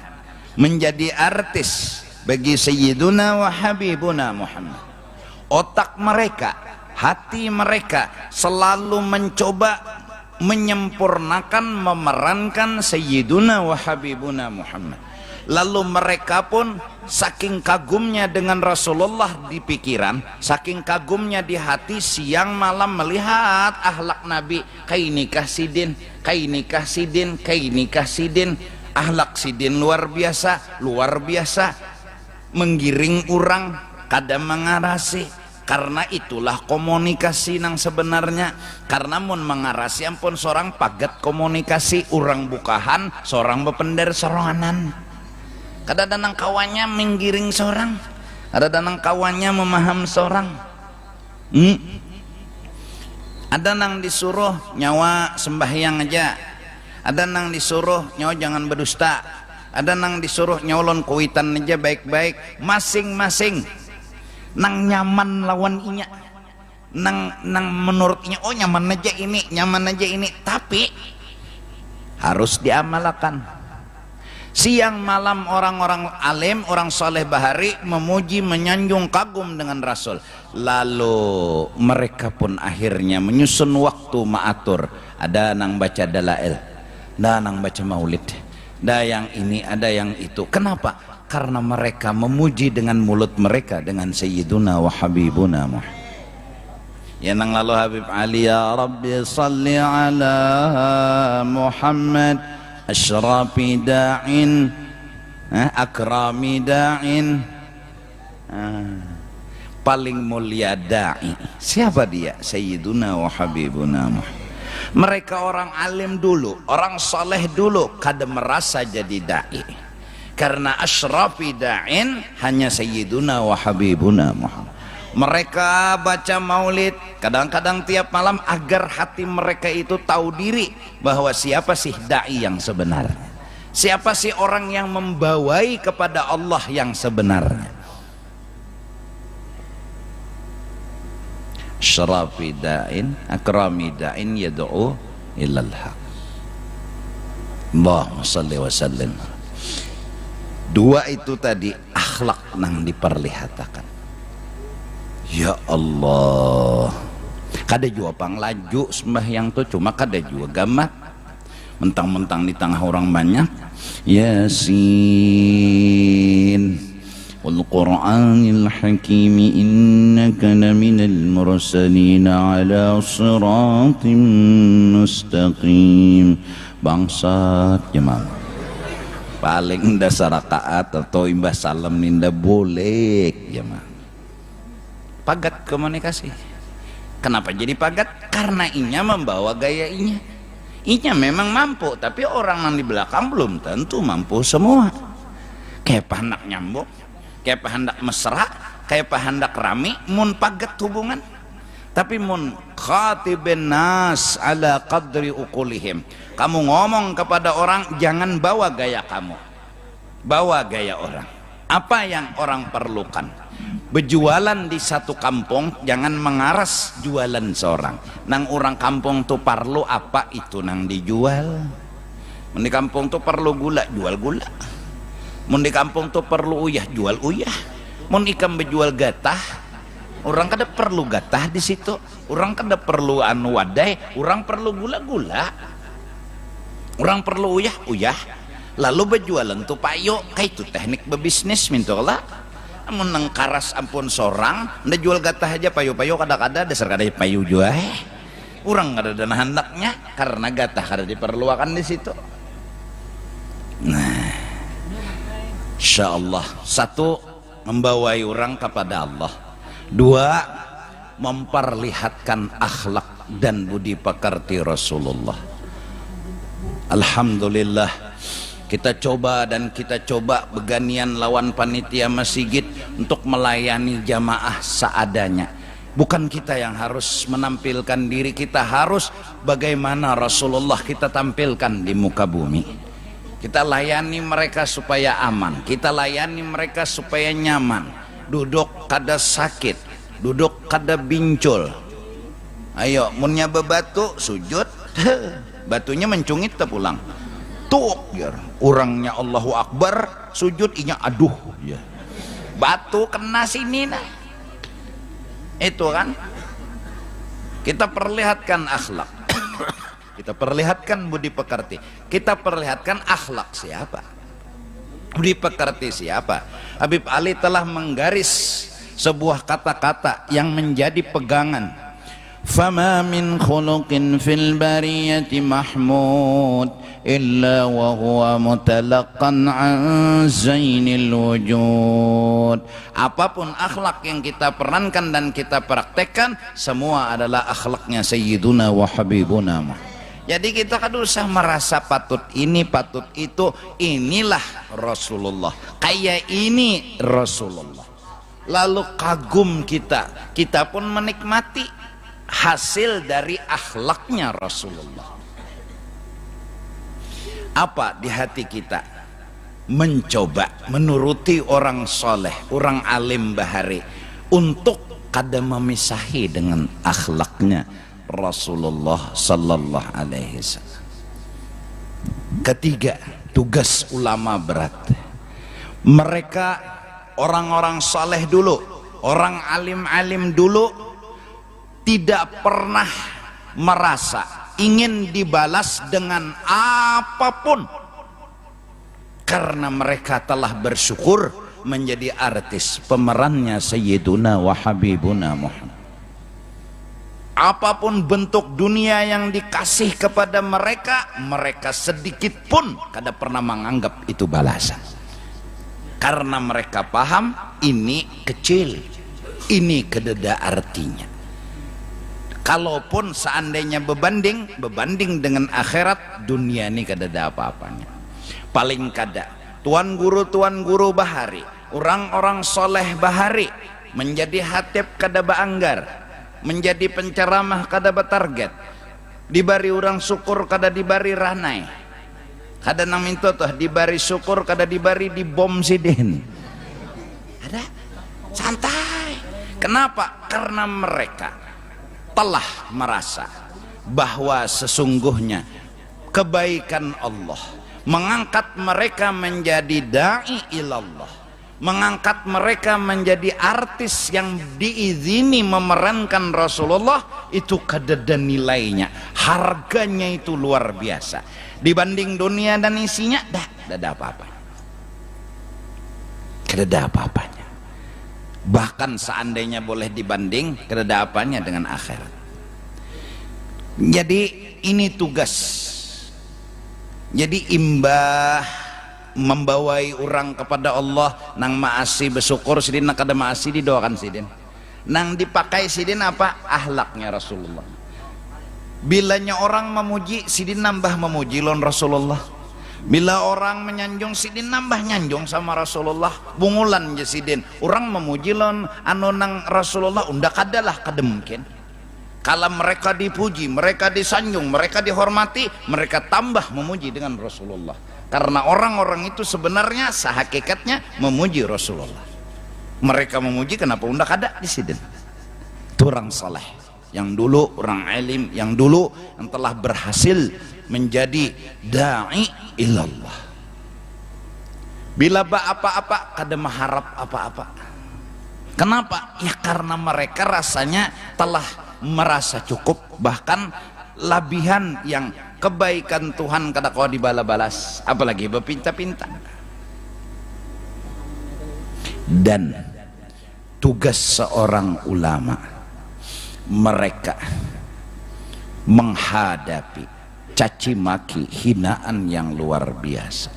menjadi artis bagi Sayyiduna wa Habibuna Muhammad. Otak mereka, hati mereka selalu mencoba menyempurnakan memerankan Sayyiduna wa Habibuna Muhammad. Lalu mereka pun saking kagumnya dengan Rasulullah di pikiran, saking kagumnya di hati, siang malam melihat akhlak Nabi. Kainikah sidin, kainikah sidin, kainikah sidin. Akhlak sidin luar biasa, menggiring orang, kadang mengarasi. Karena itulah komunikasi nang sebenarnya. Karena mun mengarasi ampun seorang pagat komunikasi, orang bukahan, seorang bepender sorangan. Ada danang kawannya menggiring seorang, ada danang kawannya memaham seorang. Ada nang disuruh nyawa sembahyang aja, ada nang disuruh nyawa jangan berdusta, ada nang disuruh nyolon kuitan aja baik-baik. Masing-masing nang nyaman lawan inya, nang menurutnya oh nyaman aja ini, nyaman aja ini, tapi harus diamalkan. Siang malam orang-orang alim, orang soleh bahari memuji, menyanjung, kagum dengan Rasul. Lalu mereka pun akhirnya menyusun waktu ma'atur. Ada nang baca dalail, ada nang baca maulid, ada yang ini, ada yang itu. Kenapa? Karena mereka memuji dengan mulut mereka dengan Sayyiduna wa Habibuna Muhammad. Ya nang lalu Habib Ali, ya Rabbi salli ala Muhammad asyrafi da'in akrami da'in, paling mulia da'i. Siapa dia? Sayyiduna wa Habibuna Muhammad. Mereka orang alim dulu, orang soleh dulu, kada merasa jadi da'i, karena asyrafi da'in hanya Sayyiduna wa Habibuna Muhammad. Mereka baca maulid kadang-kadang tiap malam agar hati mereka itu tahu diri bahwa siapa sih da'i yang sebenarnya, siapa sih orang yang membawai kepada Allah yang sebenarnya. Syarafi da'in akrami da'in yad'u ilal haq. Allahumma salli wa sallim. Dua itu tadi akhlak nang diperlihatkan. Ya Allah, kada jua pang laju sembahyang tuh, cuma kada jua gamat mentang-mentang di tengah orang banyak. Yasin wal Qur'anil Hakim innaka laminal mursalin ala siratim mustaqim. Bangsat jemaah, paling dasar rakaat atau imbah salam ninda boleh jemaah. Pagat komunikasi. Kenapa jadi pagat? Karena inya membawa gaya inya. Inya memang mampu, tapi orang yang di belakang belum tentu mampu semua. Kayak hendak nyambung, kayak hendak mesra, kayak hendak rami, mun pagat hubungan. Tapi mun khatibin nas ala qadri uqulihim. Kamu ngomong kepada orang, jangan bawa gaya kamu, bawa gaya orang. Apa yang orang perlukan? Berjualan di satu kampung, jangan mengaras jualan seorang. Nang orang kampung tuh perlu apa itu nang dijual. Mun di kampung tuh perlu gula, jual gula. Mun di kampung tuh perlu uyah, jual uyah. Mun ikan berjual gatah, orang kada perlu gatah di situ. Orang kada perlu anu wadai, orang perlu gula-gula. Orang perlu uyah, uyah. Lalu berjualan tuh payo, kayak itu teknik berbisnis mintolah. Namun nang karas ampun sorang, nda jual gatah aja payo-payo kada-kada dasar kada payo jual. Urang kada dana handaknya karena gatah kada diperluakan di situ. Nah, insyaallah satu, membawai orang kepada Allah. Dua, memperlihatkan akhlak dan budi pekerti Rasulullah. Alhamdulillah, kita coba beganian lawan panitia masjid untuk melayani jamaah seadanya. Bukan kita yang harus menampilkan diri, kita harus bagaimana Rasulullah kita tampilkan di muka bumi. Kita layani mereka supaya aman, kita layani mereka supaya nyaman. Duduk kada sakit, duduk kada bincul. Ayo, munnya bebatu sujud, batunya mencungit pulang. Tuh biar orangnya Allahu Akbar sujud inya aduh ya. Batu kena sini nah. Itu kan kita perlihatkan akhlak. Kita perlihatkan budi pekerti. Kita perlihatkan akhlak siapa, budi pekerti siapa. Habib Ali telah menggaris sebuah kata-kata yang menjadi pegangan. Fama min khuluqin fil bariyati mahmud illa wa huwa mutalaqqan an zainil wujud. Apapun akhlak yang kita perankan dan kita praktekkan, semua adalah akhlaknya Sayyiduna wa Habibuna Muhammad. Jadi kita kan usah merasa patut ini patut itu. Inilah Rasulullah, kayak ini Rasulullah. Lalu kagum kita pun menikmati hasil dari akhlaknya Rasulullah. Apa di hati kita? Mencoba menuruti orang soleh, orang alim bahari, untuk kada memisahi dengan akhlaknya Rasulullah sallallahu alaihi wasallam. Ketiga, tugas ulama berat. Mereka orang-orang saleh dulu, orang alim-alim dulu tidak pernah merasa ingin dibalas dengan apapun, karena mereka telah bersyukur menjadi artis pemerannya Sayyiduna wa Habibuna Muhammad. Apapun bentuk dunia yang dikasih kepada mereka, mereka sedikit pun kada pernah menganggap itu balasan, karena mereka paham ini kecil, ini kededa artinya. Kalaupun seandainya berbanding dengan akhirat, dunia ini kededa apa-apanya. Paling kada tuan guru bahari, orang-orang soleh bahari, menjadi hatib kada baanggar, menjadi penceramah kada batarget, dibari orang syukur kada dibari ranai, kada nang minta tuh dibari syukur kada dibari dibom sidin, ada santai. Kenapa? Karena mereka telah merasa bahwa sesungguhnya kebaikan Allah mengangkat mereka menjadi da'i ilallah, mengangkat mereka menjadi artis yang diizini memerankan Rasulullah, itu kadada nilainya, harganya itu luar biasa dibanding dunia dan isinya. Dah apa-apanya, kadada apa-apanya. Bahkan seandainya boleh dibanding, kadada apanya dengan akhirat. Jadi ini tugas. Jadi imbah membawai orang kepada Allah nang maasi bersyukur sidin, nak ada maasi didoakan sidin, nang dipakai sidin apa ahlaknya Rasulullah. Bilanya orang memuji sidin nambah memuji lon Rasulullah, bila orang menyanjung sidin nambah nyanjung sama Rasulullah. Bungulan je sidin orang memuji lon anu nang Rasulullah, undak adalah kademkin. Kalau mereka dipuji, mereka disanjung, mereka dihormati, mereka tambah memuji dengan Rasulullah, karena orang-orang itu sebenarnya sehakikatnya memuji Rasulullah. Mereka memuji, kenapa undak ada di sidin. Itu orang saleh yang dulu, orang alim yang dulu, yang telah berhasil menjadi da'i ilallah. Bila apa-apa kada mengharap apa-apa. Kenapa? Ya karena mereka rasanya telah merasa cukup, bahkan labihan yang kebaikan Tuhan kada kau dibala-balas, apalagi berpinta-pinta. Dan tugas seorang ulama, mereka menghadapi caci maki, hinaan yang luar biasa,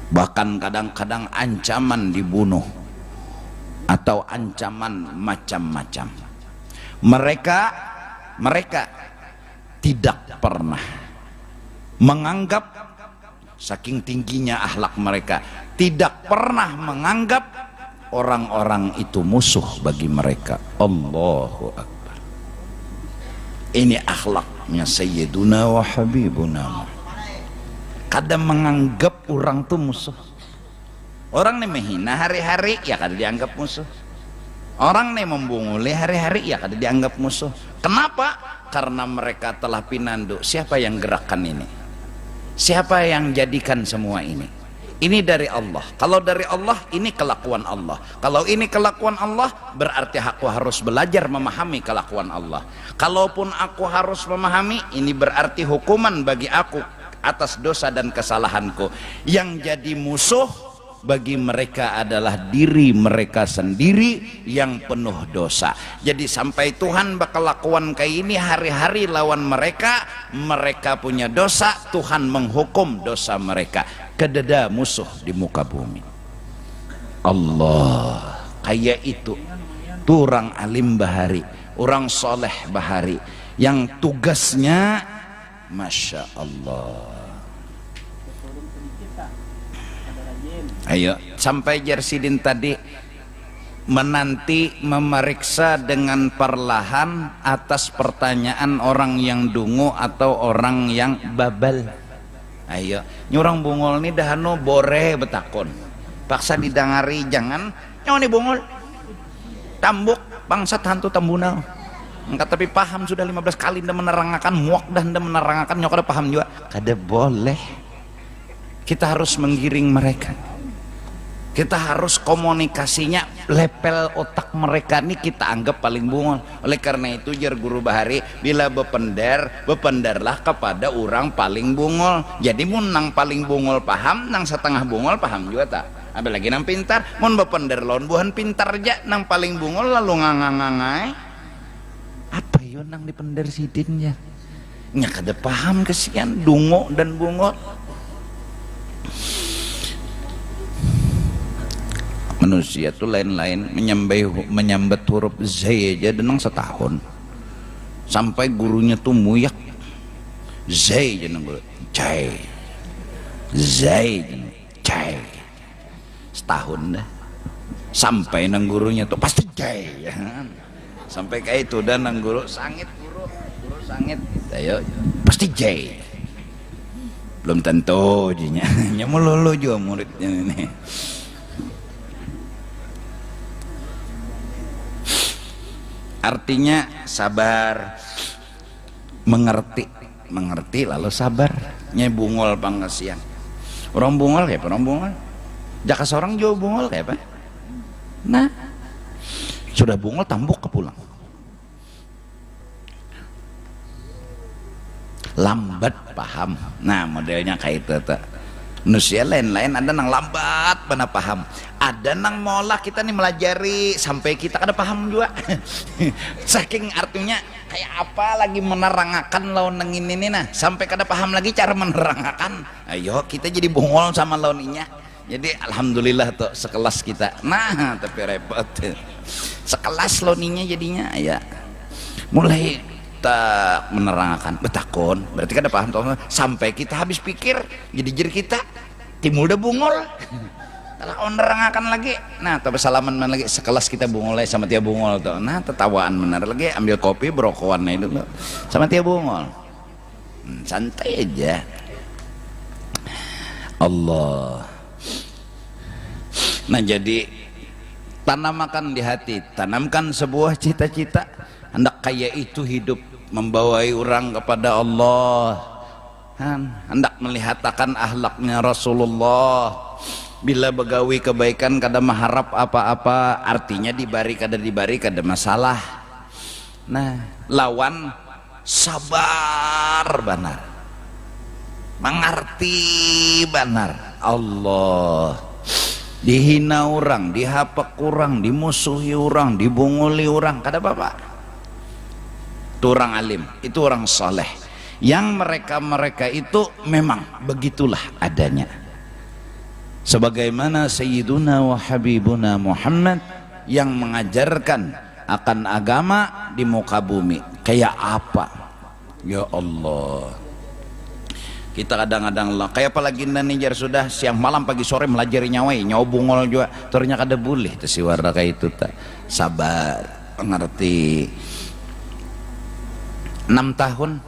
bahkan kadang-kadang ancaman dibunuh atau ancaman macam-macam. Mereka tidak pernah menganggap, saking tingginya akhlak mereka, tidak pernah menganggap orang-orang itu musuh bagi mereka. Allahu Akbar. Ini akhlaknya Sayyiduna wa Habibuna. Kadang menganggap orang itu musuh. Orang nih menghina hari-hari, ya kada dianggap musuh. Orang nih membunguli hari-hari, ya kada dianggap musuh. Kenapa? Karena mereka telah pinandu, siapa yang gerakkan ini, siapa yang jadikan semua ini. Ini dari Allah. Kalau dari Allah, ini kelakuan Allah. Kalau ini kelakuan Allah, berarti aku harus belajar memahami kelakuan Allah. Kalaupun aku harus memahami, ini berarti hukuman bagi aku atas dosa dan kesalahanku. Yang jadi musuh bagi mereka adalah diri mereka sendiri yang penuh dosa. Jadi sampai Tuhan bakal lakukan kayak ini hari-hari lawan mereka, mereka punya dosa, Tuhan menghukum dosa mereka. Kededa musuh di muka bumi. Allah kayak itu tuh orang alim bahari, orang soleh bahari, yang tugasnya Masya Allah. Ayo, sampai Jersidin tadi menanti memeriksa dengan perlahan atas pertanyaan orang yang dungu atau orang yang babal. Ayo, nyurang bungol nih dahano bore betakon, paksa didangari jangan nyawa nih bungol tambuk bangsat hantu tambunau engkau tapi paham sudah 15 kali nda menerangakan muak dah nda menerangakan nyokada paham juga kada boleh. kita harus menggiring mereka. Kita harus komunikasinya level otak mereka nih kita anggap paling bungol. Oleh karena itu jar guru Bahari, bila bependarlah kepada orang paling bungol. Jadi mun nang paling bungol paham, nang setengah bungol paham juga tak. Apalagi nang pintar, mun bependar lawan buhan pintar aja, nang paling bungol lalu ngangangai. Apa yo nang dipendar sidin ya? Nya kada paham kesian dungo dan bungol. Manusia tuh lain-lain menyambat huruf zai aja denang setahun, sampai gurunya tuh muyak zai aja nang guru cai zai cai setahun dah, sampai nang gurunya tuh pasti jai ya. Sampai kayak itu dan nang guru sangit guru sangit ayo pasti jai, belum tentu jinya nyamululu juga muridnya ini. Artinya sabar, mengerti lalu sabar. Nya bungol pangasian. Orang bungol kayak orang bungol. Jaka seorang jauh bungol kayak apa? Nah, sudah bungol tambuk ke pulang. Lambat paham. Nah, modelnya kayak itu tuh. Manusia lain-lain ada nang lambat mana paham, ada nang molah kita nih melajari sampai kita kada paham juga. Saking artinya kayak apa lagi menerangakan lawan nang ini nah sampai kada paham lagi cara menerangakan. Ayo kita jadi bungol sama launinya. Jadi alhamdulillah tuh sekelas kita. Nah tapi repot. Sekelas launinya jadinya ya mulai tak menerangkan betakon berarti kan ada paham toh sampai kita habis pikir jadi kita timbul dah bungol kalau menerangkan lagi. Nah tapi salaman man lagi sekelas kita bungol sama dia bungol tuh. Nah tertawaan benar lagi ambil kopi brokowan itu tuh sama dia bungol. Santai aja Allah. Nah jadi tanamkan di hati, tanamkan sebuah cita-cita hendak kaya itu hidup membawai orang kepada Allah, hendak melihatkan ahlaknya Rasulullah. Bila begawi kebaikan kada mengharap apa-apa, artinya dibari kada masalah. Nah lawan sabar benar, mengerti benar Allah. Dihina orang, dihapak orang, dimusuhi orang, dibunguli orang, kada apa-apa. Itu orang alim, itu orang saleh. Yang mereka itu memang begitulah adanya. Sebagaimana Sayyiduna wa Habibuna Muhammad yang mengajarkan akan agama di muka bumi. Kayak apa? Ya Allah. Kita kadang-kadang lah, kayak apalagi nih jar sudah siang malam pagi sore melajari nyawai, nyawa bungol juga. Ternyata kada boleh tuh si warna kayak itu tak. Sabar, mengerti. 6 tahun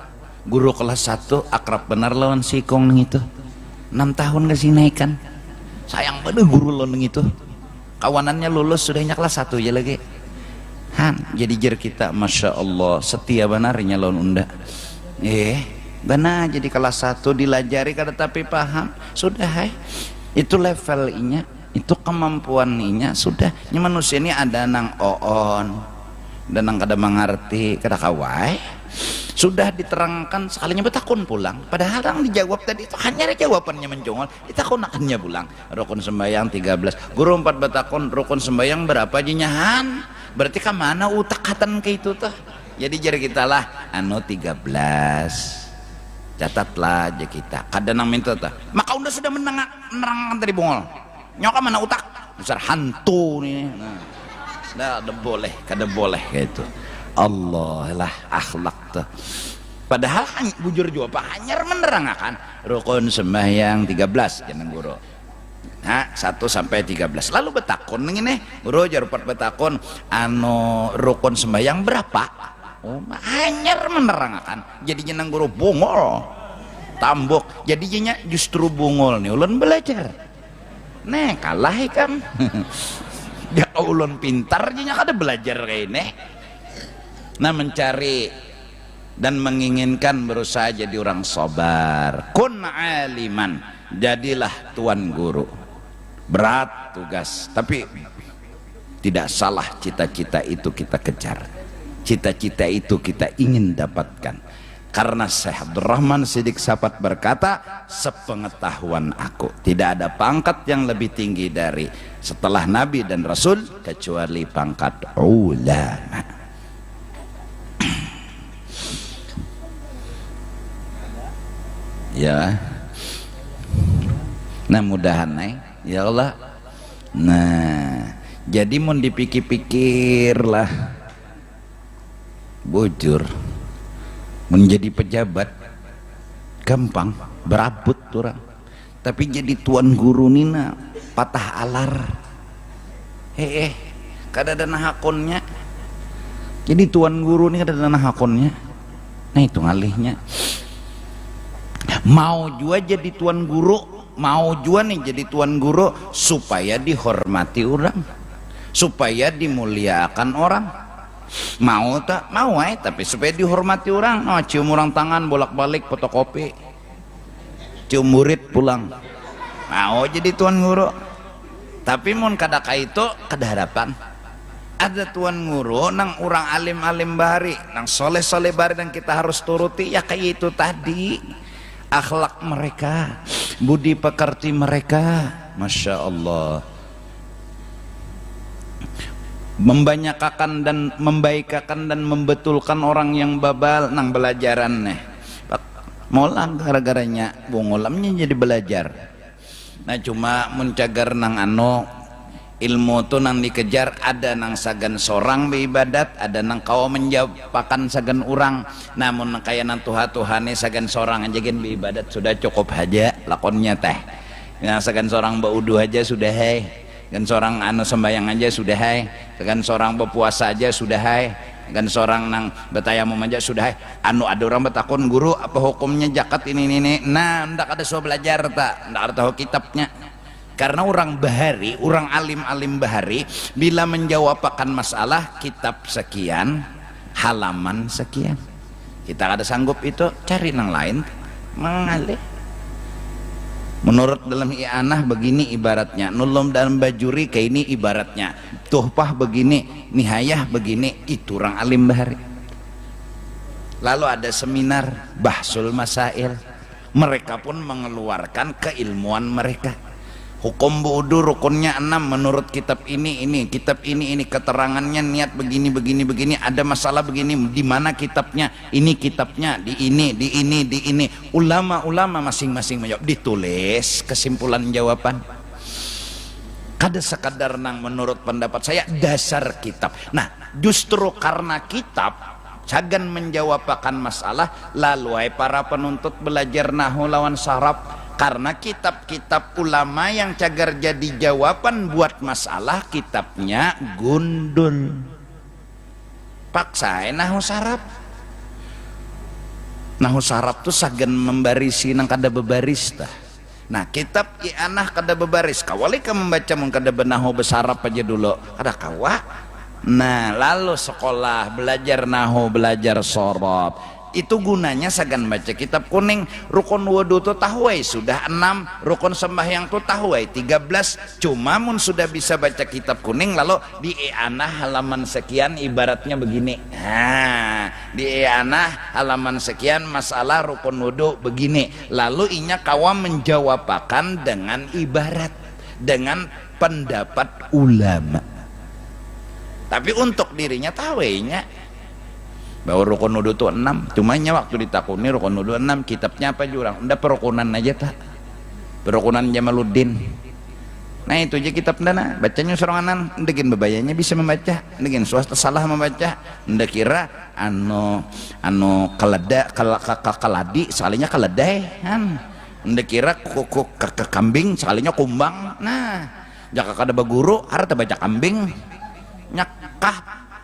guru kelas 1 akrab benar lawan si Kong itu. 6 tahun kasih naikkan. Sayang pada guru lawan itu. Kawanannya lulus sudahnya kelas 1 aja lagi. Jadi jar kita Masya Allah setia benarnya lawan unda. Benar jadi kelas 1 dilajari kada tapi paham. Sudah itu level inya, itu kemampuan inya sudah. Ini manusia ini ada nang oon dan nang kada mengerti kada kawai. Sudah diterangkan sekalinya betakun pulang, padahal yang dijawab tadi itu hanya jawabannya mencongol. Ditakun akannya pulang. Rukun sembahyang 13, guru 4 betakun rukun sembahyang berapa jinyahan, berarti ke mana utakatan ke itu tuh. Jadi jari kita lah 13, catatlah aja kita kadang nang minta tuh maka udah sudah menerangkan tadi bungol nyoka mana utak besar hantu nih. Nah boleh kada boleh kayak itu. Allah lah akhlak tuh. Padahal bujur juga hanya menerangkan rukun sembahyang 13 jangan guru. Nah 1 sampai 13 lalu betakun ini guru jar 4 betakun rukun sembahyang berapa. Hanya menerangkan jadinya nang guru bungol tambuk jadinya justru bungol nih ulun belajar nih kalah kan. Ya ulun pintar jadinya kada belajar kayak ini. Nah mencari dan menginginkan berusaha jadi orang sabar. Kun aliman jadilah tuan guru. Berat tugas, tapi tidak salah cita-cita itu kita kejar. Cita-cita itu kita ingin dapatkan. Karena Syekh Abdurrahman Siddiq Sapat berkata, sepengetahuan aku tidak ada pangkat yang lebih tinggi dari setelah Nabi dan Rasul kecuali pangkat ulama. Ya, nah mudahan ya Allah. Nah, jadi mau dipikir-pikir lah, bujur menjadi pejabat gampang, berabut orang. Tapi jadi tuan guru nina patah alar. Kada ada hakonnya. Jadi tuan guru ini kada ada hakonnya. Nah itu ngalihnya. Mau juga jadi tuan guru, mau juga nih jadi tuan guru supaya dihormati orang, supaya dimuliakan orang. Mau tak mau tapi supaya dihormati orang. Cium orang tangan bolak-balik fotokopi, cium murid pulang. Mau jadi tuan guru. Tapi mun kadaka itu kada harapan ada tuan guru nang orang alim-alim bahari, nang soleh-soleh bahari, dan kita harus turuti ya kayak itu tadi. Akhlak mereka, budi pekerti mereka, Masya Allah, membanyakan dan membaikakan dan membetulkan orang yang babal nang belajaran nih. Molang gara-garanya bungulamnya jadi belajar. Nah cuma mencagar nang ilmu tu nang dikejar, ada nang sagan sorang beribadat, ada nang kau menjapakan sagan orang. Namun kaya nang Tuhan sagan sorang aja gen beribadat sudah cukup aja lakonnya teh. Yang sagan sorang baudu aja sudah kan seorang sembayang aja sudah kan seorang berpuasa aja sudah kan seorang nang betayamum aja sudah ada orang betakon guru apa hukumnya zakat ini. Nah ndak ada so belajar tak, ndak ada tahu kitabnya. Karena orang bahari, orang alim-alim bahari, bila menjawab akan masalah kitab sekian, halaman sekian, kita ada sanggup itu, cari nang lain mengalih. Menurut dalam i'anah begini ibaratnya, nulum dalam bajuri kayak ini ibaratnya, tuhpah begini, nihayah begini, itu orang alim bahari. Lalu ada seminar bahsul masail, mereka pun mengeluarkan keilmuan mereka. Hukum wudu rukunnya 6 menurut kitab ini kitab ini keterangannya niat begini, ada masalah begini, di mana kitabnya, ini kitabnya, di ini. Ulama-ulama masing-masing menjawab, ditulis kesimpulan jawaban. Kada sekadar nang menurut pendapat saya dasar kitab. Nah justru karena kitab sagan menjawab akan masalah, lalu para penuntut belajar nahwu lawan saraf. Karena kitab-kitab ulama yang cagar jadi jawaban buat masalah, kitabnya gundul. Paksa nahu sarap. Nahu sarap tuh sagan membarisi nang kada bebaris tah. Nah kitab i'anah kada bebaris. Kawali ka membaca mun kada benahu besarap aja dulu. Kada kawa. Nah lalu sekolah belajar nahu, belajar sorab. Itu gunanya sagan baca kitab kuning. Rukun wudu tu tahuai sudah 6, rukun sembahyang tu tahuai 13. Cuma mun sudah bisa baca kitab kuning, lalu di i'anah halaman sekian ibaratnya begini. Nah, di i'anah halaman sekian masalah rukun wudu begini. Lalu inya kawa menjawabakan dengan ibarat, dengan pendapat ulama. Tapi untuk dirinya tawainya bahwa rukun wudu itu 6, cumanya waktu ditakuni rukun wudu 6, kitabnya apa jurang, udah perukunan aja tak, perukunan Jamaluddin. Nah itu aja kitab dana, bacanya soranganan, ndegin bebayanya bisa membaca, ndegin swasta salah membaca, ndak kira kaladi sekalinya kaledai kan, ndak kira ke kambing sekalinya kumbang. Nah jaka kada baguru harta baca kambing nyakah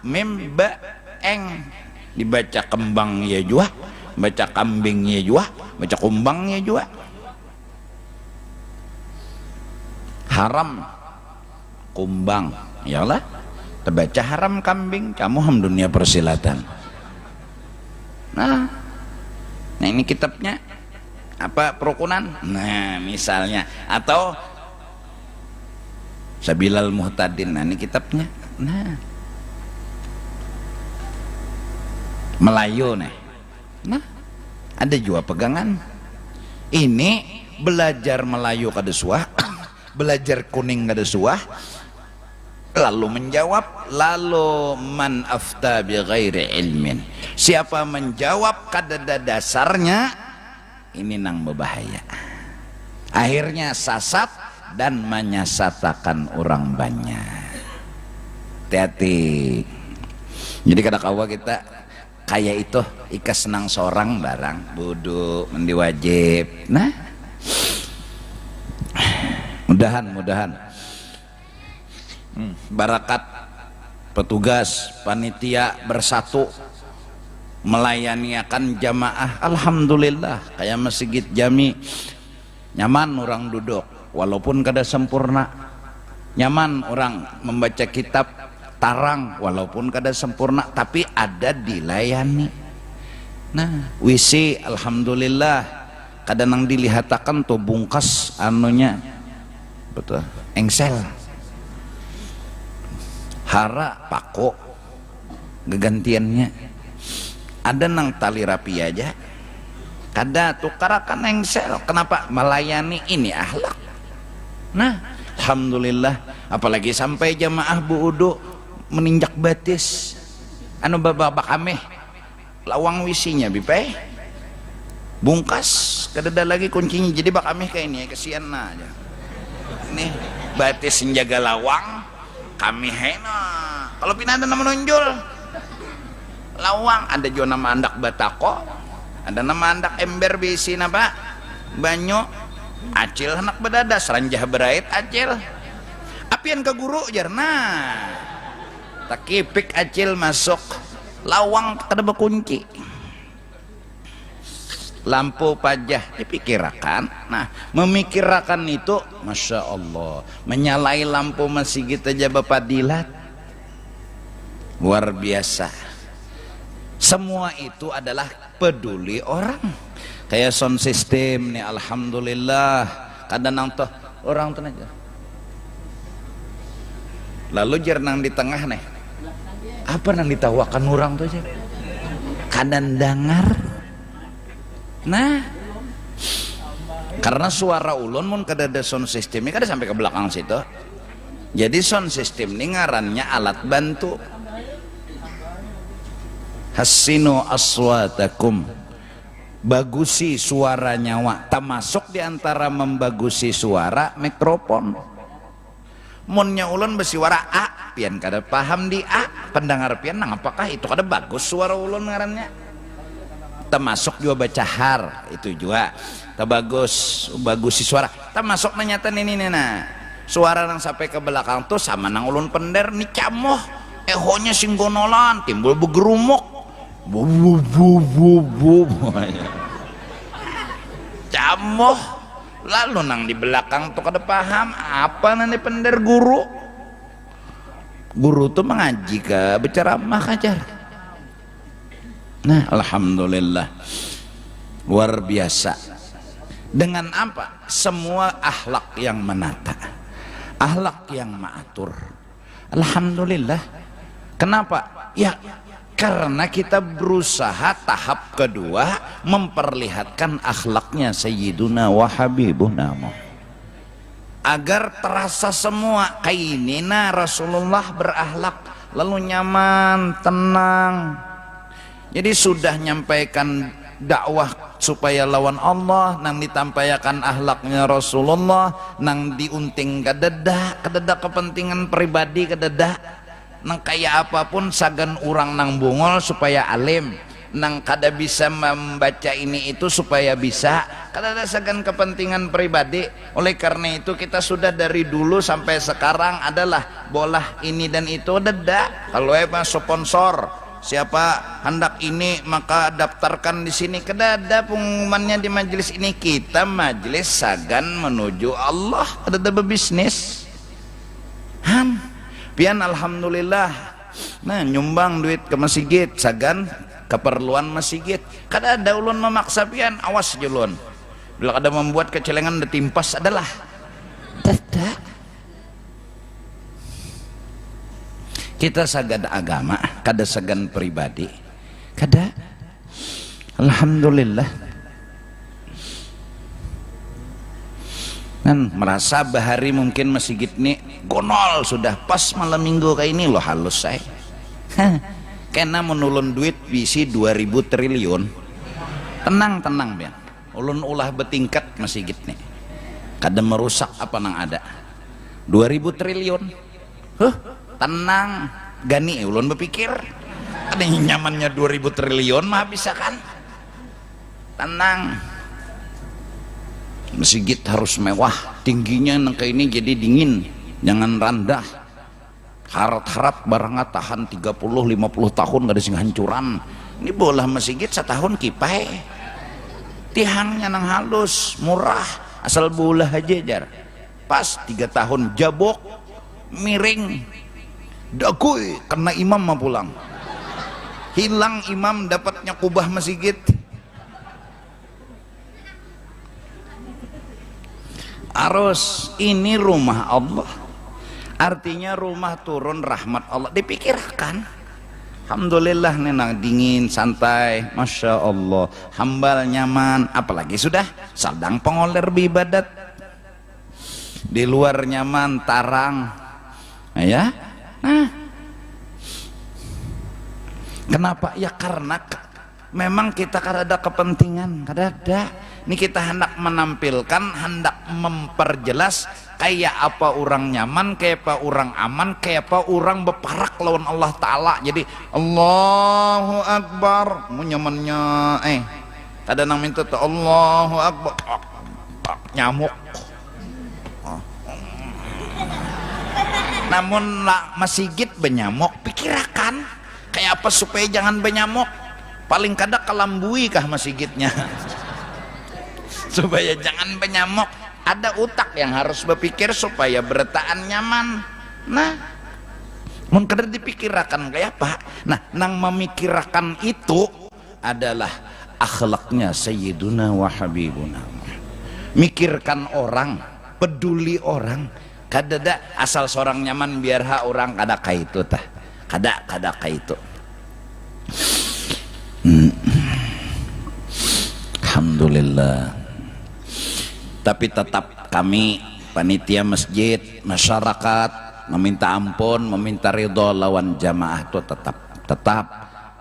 mimba eng, dibaca kembang ya jua, baca kambing ya jua, baca kumbang ya jua. Haram kumbang yalah, terbaca haram kambing, kamu ham dunia persilatan. Nah ini kitabnya apa perukunan, nah misalnya, atau Sabilal Muhtadin, nah ini kitabnya, nah Melayu nih, nah ada juga pegangan ini belajar Melayu kada suah belajar kuning kada suah, lalu menjawab, lalu man afta bi ghairi ilmin, siapa menjawab kada ada dasarnya, ini nang berbahaya, akhirnya sasat dan menyesatkan orang banyak. Hati-hati. Jadi kadang kawa kita kayak itu ikas senang seorang barang budu mandi wajib, nah mudahan barakat petugas panitia bersatu melayani akan jamaah, alhamdulillah kayak masjid jami nyaman orang duduk walaupun kada sempurna, nyaman orang membaca kitab tarang walaupun kada sempurna, tapi ada dilayani. Nah WC alhamdulillah kadang nang dilihatakan tuh bungkas anunya betul engsel hara pako gegantiannya, ada nang tali rapi aja kada tukarakan engsel, kenapa? Melayani, ini akhlak. Nah alhamdulillah, apalagi sampai jamaah buudu meninjak batis anu babak ameh lawang wisinya bipe bungkas kadada lagi kuncinya, jadi bak ameh kayak ini kesian nah aja nih batis menjaga lawang kami hena kalau pindah ada nama nonjol lawang, ada juga nama andak batako, ada nama andak ember bisi napa banyo acil anak bedadas ranjah berait acil apian ke guru jarna takipik acil masuk lawang kada berkunci, lampu pajah dipikirkan. Nah memikirkan itu masya Allah, menyalai lampu masjid aja bapadilat luar biasa. Semua itu adalah peduli orang, kayak sound system nih alhamdulillah kadang nang toh orang tuh aja lalu jernang di tengah nih apa nang ditawakan orang tuh aja kadang dengar. Nah karena suara ulun mun kada ada sound system ini kada sampai ke belakang situ, jadi sound system ini ngarannya alat bantu. Hassinu aswatakum, bagusi suara nyawa, termasuk diantara membagusi suara mikrofon. Munnya ulun bersuara A pian kada paham di A pendengar pian nang apakah itu kada bagus suara ulun ngarannya, termasuk juga bacahar itu juga terbagus bagusi suara, termasuk nanyatan ini nah suara nang sampai ke belakang tuh sama nang ulun pender nih camoh ehonya singgonolan timbul begerumuk bu bu bu bu bu camoh, lalu nang di belakang tuh kada paham apa nanti pender guru tuh mengaji ke berceramah kajar. Nah alhamdulillah luar biasa, dengan apa? Semua akhlak yang menata, akhlak yang mengatur, alhamdulillah. Kenapa? Ya karena kita berusaha tahap kedua memperlihatkan akhlaknya Sayyiduna wa Habibuna agar terasa semua kainina Rasulullah berakhlak lalu nyaman tenang. Jadi sudah nyampaikan dakwah supaya lawan Allah nang ditampaikan akhlaknya Rasulullah nang diunting kadeda kepentingan pribadi kadeda nang kayak apapun sagan orang nang bungol supaya alim, nang kada bisa membaca ini itu supaya bisa, kada ada sagan kepentingan pribadi. Oleh karena itu kita sudah dari dulu sampai sekarang adalah bolah ini dan itu deda. Kalau emang sponsor siapa hendak ini maka daftarkan di sini, kada ada pengumumannya di majelis ini. Kita majelis sagan menuju Allah, kada ada berbisnis. Pian alhamdulillah, nah nyumbang duit ke masjid sagan keperluan masjid, kada ada ulun memaksa pian, awas julun Bila ada membuat kecelengan detimpas adalah tidak. Kita sagad agama kada sagan pribadi kada. Alhamdulillah kan merasa bahari mungkin masih gini gonol sudah pas malam minggu kayak ini loh halus saya kena menulun duit bisi 2000 triliun tenang Ben ulun ulah betingkat masih gini kada merusak apa nang ada 2000 triliun tenang gani ulun berpikir ada yang nyamannya 2000 triliun mah bisa kan tenang masjid harus mewah tingginya nang kayak ini jadi dingin jangan rendah harap-harap barangnya tahan 30-50 tahun gak ada sing hancuran ini bolah masjid setahun kipai tihangnya nang halus murah asal bolah aja jar pas 3 tahun jabok miring daguy kena imam mah pulang hilang imam dapatnya kubah masjid arus ini rumah Allah artinya rumah turun rahmat Allah dipikirkan alhamdulillah nenang dingin santai masya Allah hambal nyaman apalagi sudah sedang pengoler beribadat di luar nyaman tarang ya nah kenapa ya karena memang kita kada ada kepentingan kada ada ini kita hendak menampilkan hendak memperjelas kayak apa orang nyaman kayak apa orang aman kayak apa orang beparak lawan Allah Ta'ala jadi Allahu Akbar mu nyamannya kada nang minta tuh Allahu Akbar nyamuk namun masjid benyamuk pikirakan kayak apa supaya jangan benyamuk paling kada kalambui kah masjidnya supaya jangan benyamuk ada utak yang harus berpikir supaya bertahan nyaman nah mun kada dipikirakan kayak apa nah nang memikirkan itu adalah akhlaknya Sayyiduna wa Habibuna mikirkan orang peduli orang kada da asal seorang nyaman biar ha orang kada kaitu tah kada kaitu alhamdulillah tapi tetap kami panitia masjid masyarakat meminta ampun meminta ridho lawan jamaah itu tetap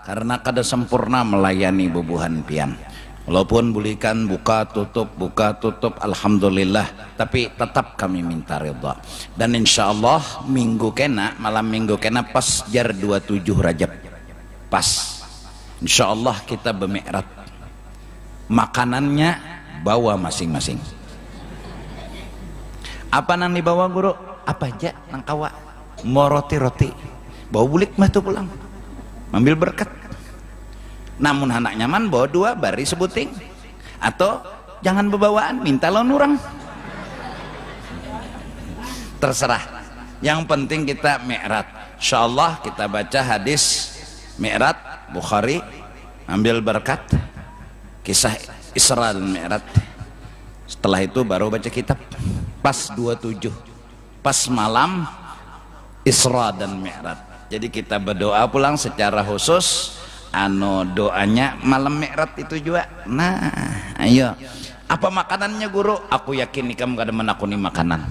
karena kada sempurna melayani bubuhan pian walaupun bulikan buka tutup alhamdulillah tapi tetap kami minta ridha dan insyaallah minggu kena malam minggu kena pas jar 27 Rajab pas insyaallah kita bermi'raj makanannya bawa masing-masing apa nang dibawa guru apa aja nang kawa mau roti bawa bulik mah tuh pulang ambil berkat namun anak nyaman bawa 2 bari sebuting atau jangan bebawaan minta lawan orang terserah yang penting kita mi'raj insyaallah kita baca hadis mi'raj Bukhari ambil berkat kisah Isra dan Mi'raj setelah itu baru baca kitab pas 27 pas malam Isra dan Mi'raj jadi kita berdoa pulang secara khusus doanya malam Mi'raj itu juga nah ayo apa makanannya guru aku yakin ikam kada menakuni makanan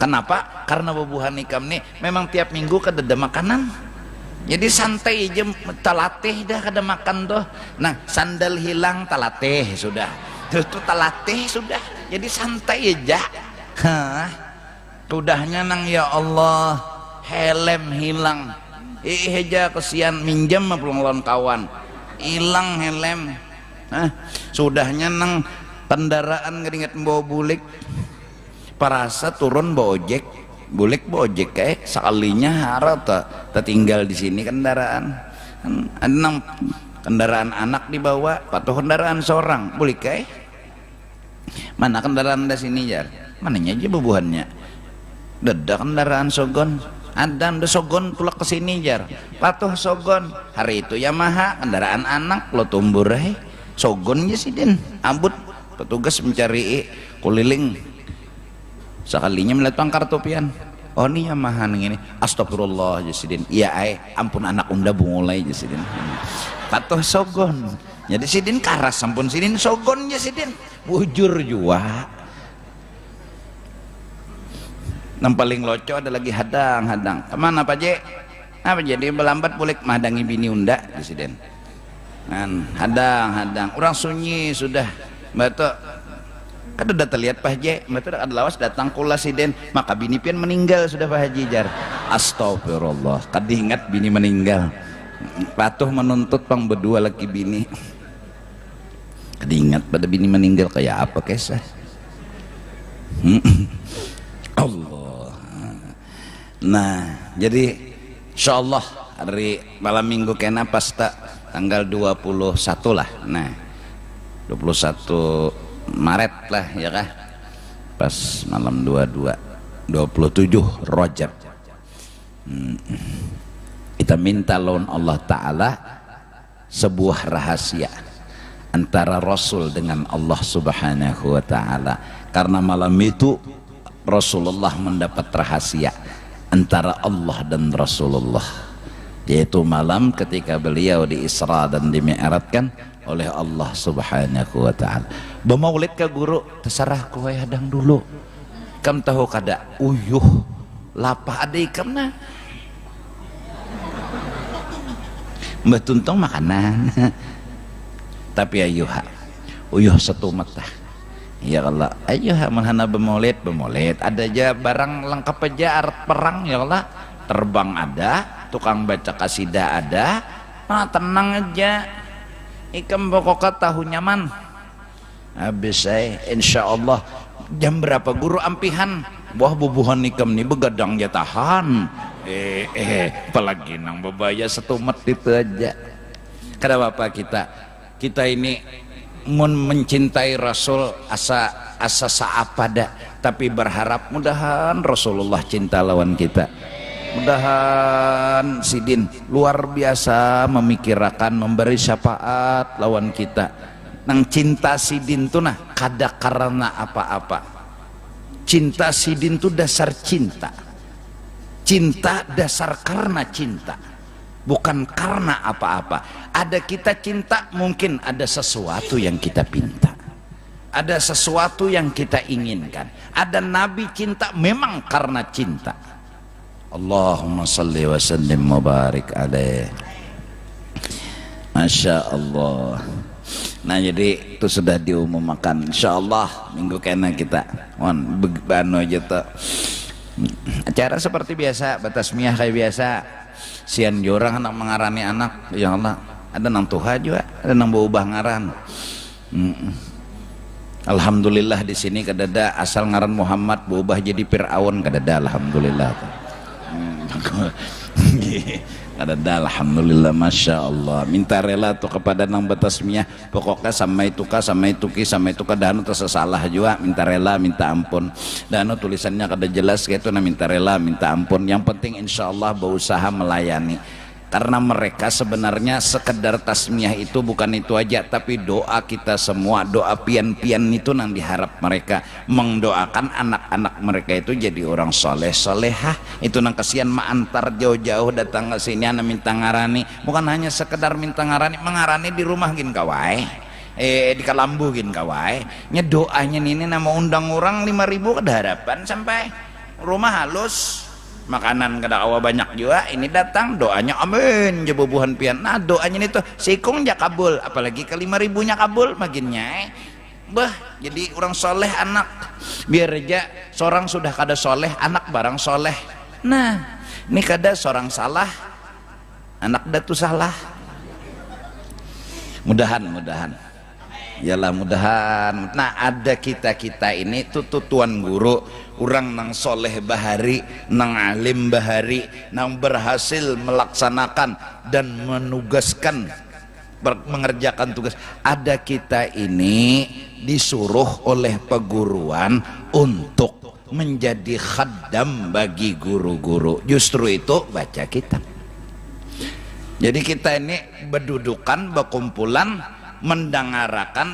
kenapa karena bubuhan ikam nih memang tiap minggu kada ada makanan jadi santai aja talatih dah kada makan tuh nah sandal hilang talatih sudah itu talatih sudah jadi santai aja udahnya nang ya Allah helm hilang aja kesian minjam mah pulang lawan kawan hilang helm sudahnya nang kendaraan ngeringat bawa bulik parasa turun bawa ojek bulik bawa ojek kayak sekalinya harap tak tinggal di sini kendaraan nang kendaraan anak dibawa patuh kendaraan seorang bulik kayak mana kendaraan di sini jar mananya aja bubuhannya dada kendaraan sogon ada sogon tulak ke sini jar patuh sogon hari itu Yamaha kendaraan anak lo tumbur sogon aja sih din abut petugas mencari keliling, sekalinya melihat pangkartu pian, oh ini ya mahan ini, astagfirullah jasidin, iya ampun anak unda bungulai jasidin, patuh sogon, jadi sidin karas sampun sidin sogon jasidin, bujur jua. Yang paling loco ada lagi hadang, kemana Pak Je? Apa jadi melambat boleh madangi bini unda jasidin. Kan hadang, orang sunyi sudah, betul. Kan udah terlihat Pak Haji, betul ada lawas datang kula siden, maka bini pian meninggal sudah Pak Haji jar. Astagfirullah, kad diingat bini meninggal. Patuh menuntut pang berdua lagi bini. Kad diingat pada bini meninggal kayak apa kisah? Allah. Nah, jadi insyaallah hari malam minggu kena pas tak tanggal 21 lah. Nah, 21 Maret lah ya kah, pas malam 27 Rajab. Kita minta lawan Allah Ta'ala sebuah rahasia antara Rasul dengan Allah Subhanahu wa Ta'ala, karena malam itu Rasulullah mendapat rahasia antara Allah dan Rasulullah, yaitu malam ketika beliau di Isra dan di Mi'rajkan oleh Allah Subhanahu wa Ta'ala. Bemaulid ke guru terserah kowe hadang dulu, kam tahu kada uyuh lapah ada ikamna mbak tuntong makanan tapi ayuha uyuh satu mata ya Allah, ayuha menghana bemaulid ada aja barang lengkap aja art perang ya Allah, terbang ada, tukang baca kasidah ada, tenang aja ikam pokoknya tahu nyaman habis saya insyaallah. Jam berapa guru ampihan buah bubuhan ikam nih begadang ya tahan apalagi nang bebaya setumet itu aja. Karena bapak kita ini mencintai Rasul asa saapada, tapi berharap mudahan Rasulullah cinta lawan kita. Mudahan sidin luar biasa memikirkan memberi syafaat lawan kita. Nang cinta sidin tuh nah kada karena apa-apa. Cinta sidin tuh dasar cinta. Cinta dasar karena cinta, bukan karena apa-apa. Ada kita cinta mungkin ada sesuatu yang kita pinta, ada sesuatu yang kita inginkan. Ada Nabi cinta memang karena cinta. Allahumma salli wa sallim mubarak alaih. Masya Allah. Nah jadi itu sudah diumumkan, insyaallah minggu kena kita bano aja tuh acara seperti biasa, batasmiyah kayak biasa. Sian jorang anak mengarani anak ya Allah, ada nang tuha juga, ada nang berubah ngaran. Alhamdulillah di sini kadada asal ngaran Muhammad berubah jadi Fir'aun kadada, alhamdulillah. Kadada alhamdulillah, masya Allah. Minta rela tuh kepada nang batasmiyah, pokoknya sama itu ka danu tersalah juga, minta rela minta ampun. Danu tulisannya kada jelas kayak itu, nah minta rela minta ampun. Yang penting insya Allah berusaha melayani, karena mereka sebenarnya sekedar tasmiyah itu bukan itu aja, tapi doa kita semua, doa pian-pian itu nang diharap mereka mendoakan anak-anak mereka itu jadi orang soleh solehah. Itu nang kasihan mah antar jauh-jauh datang ke sini anak minta ngarani, bukan hanya sekedar minta ngarani, mengarani di rumah gin kawai, di Kalambu gin kawai, nya doanya ini nama undang orang 5.000 kada harapan sampai rumah halus. Makanan kada awa banyak juga, ini datang doanya amin jebubuhan pian. Nah doanya itu sikung ja kabul, apalagi ke 5.000 nya kabul makinnya bah jadi orang soleh anak. Biar aja seorang sudah kada soleh anak barang soleh. Nah ini kada seorang salah anak datu salah. Mudahan yalah mudahan. Nah ada kita ini tuan guru orang nang soleh bahari, nang alim bahari, nang berhasil melaksanakan dan menugaskan mengerjakan tugas. Ada kita ini disuruh oleh peguruan untuk menjadi khaddam bagi guru-guru. Justru itu baca kitab. Jadi kita ini berdudukan berkumpulan mendengarkan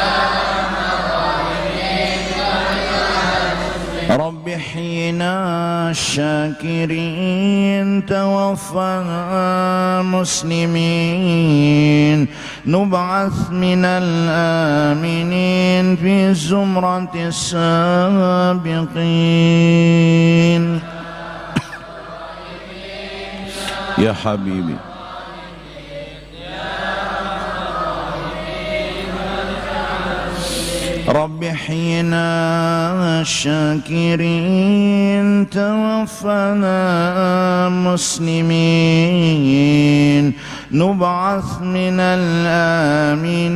الشاكرين توفنا مسلمين نبعث من الآمنين في زمرة السابقين يا حبيبي رب حينا الشاكرين توفنا مسلمين نبعث من الآمنين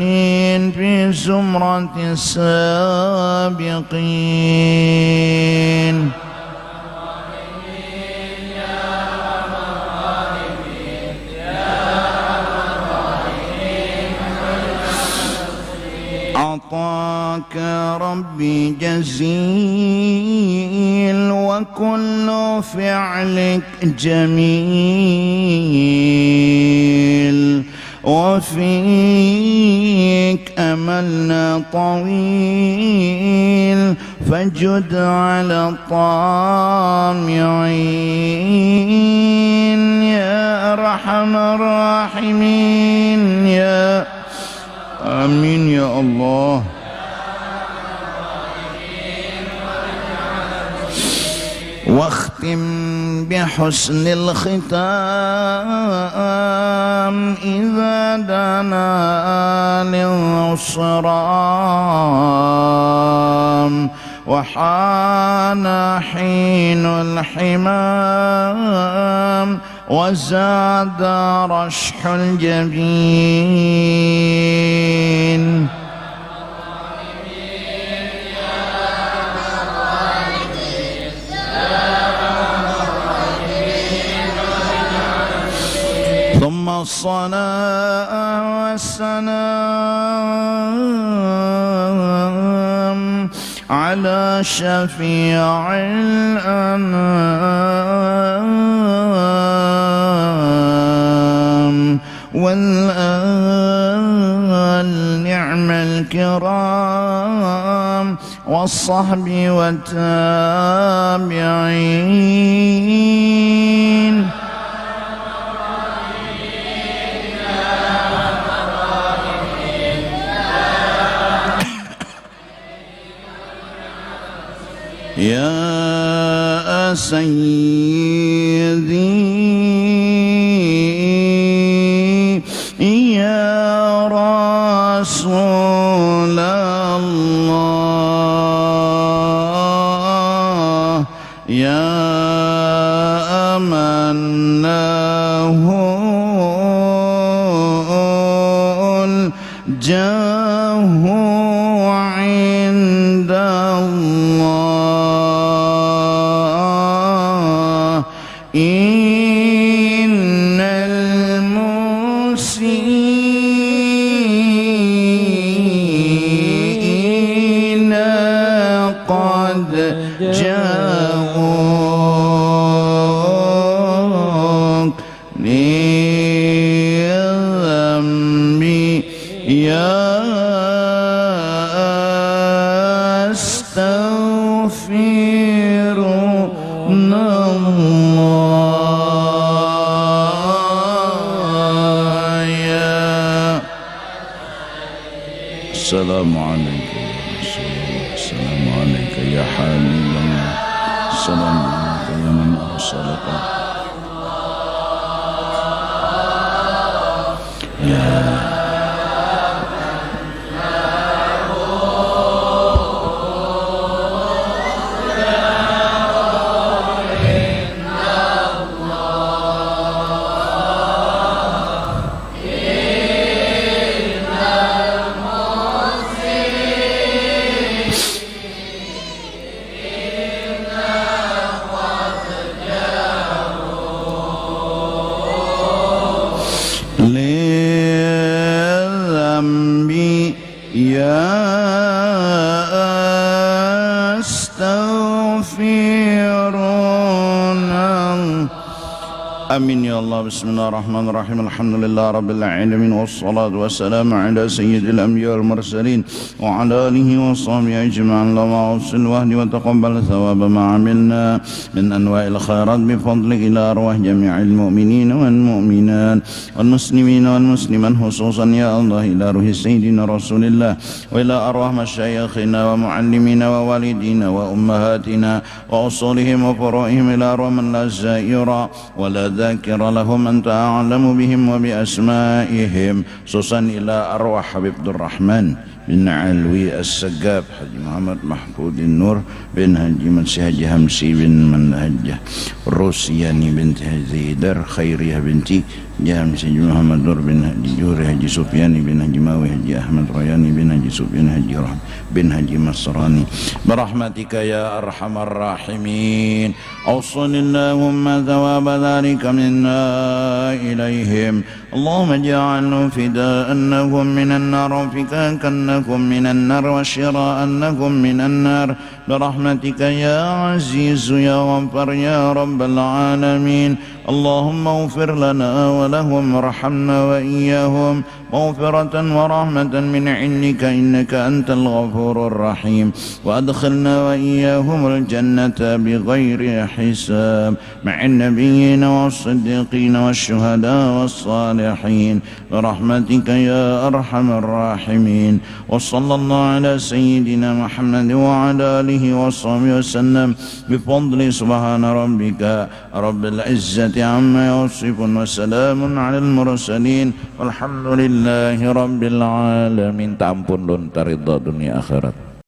في زمرة السابقين عطاك ربي جزيل وكل فعلك جميل وفيك أملنا طويل فجد على الطامعين يا أرحم الراحمين يا آمين يا الله واختم بحسن الختام إذا دنا للصرام وحان حين الحمام وزاد رشح الجبين ثم الصلاة والسلام على شفيع الأنام والآل نعم الكرام والصحب والتابعين يا سيدي يا رسول الله يا من له الجاه عند الله إن المسيئين قد جاءوك لذنبي يا أستغفرنا الله يا السلام عليك يا رسول الله السلام عليك يا حبيب الله السلام عليك يا من أرسلك يا لذنبي يا أستغفرنا آمين يا يا الله. بسم الله الرحمن الرحيم. الحمد لله رب العالمين، والصلاة والسلام على سيد الأنبياء والمرسلين وعلى آله وصحبه أجمعين. اللهم أوصل وهدي وتقبل ثواب ما عملنا من أنواع الخيرات بفضلك إلى أرواح جميع المؤمنين والمؤمنات والمسلمين والمسلمات، خصوصا يا الله إلى روح سيدنا رسول الله، وإلى أرواح مشايخنا ومعلمينا ووالدينا وأمهاتنا وأصولهم وفروعهم، إلى أرواح من لا زائر ولا ذاكر لهم، أنت أعلم بهم وبأسمائهم، خصوصا إلى أرواح حبيب الرحمن بن علوي السقاف، حاج محمد محفوظ النور بن حاجي مسيح همسي بن منهجة الروسياني بنت زيدر خيرية بنتي جامسي محمد نور بن حاجي جوري حاجي سفياني بن حاجي ماوي حاجي أحمد رياني بن حاجي سفيان حاجي رحم بن حاجي مصراني، برحمتك يا أرحم الراحمين. أوصل اللهم ثواب ذلك منا إليهم، اللهم اجعلنا فداء أنكم من النار وفكاك أنكم من النار وشراء أنكم من النار، برحمتك يا عزيز يا غفر يا رب العالمين. اللهم اغفر لنا ولهم وارحمنا وإياهم مغفرة ورحمة من عندك إنك أنت الغفور الرحيم، وأدخلنا وإياهم الجنة بغير حساب مع النبيين والصديقين والشهداء والصالحين، برحمتك يا أرحم الراحمين. وصلى الله على سيدنا محمد وعلى آله وصحبه وسلم بفضل سبحان ربك رب العزة عما يصفون، وسلام على المرسلين والحمد لله Rabbil alamin. Tampun lun taridha dunia akhirat.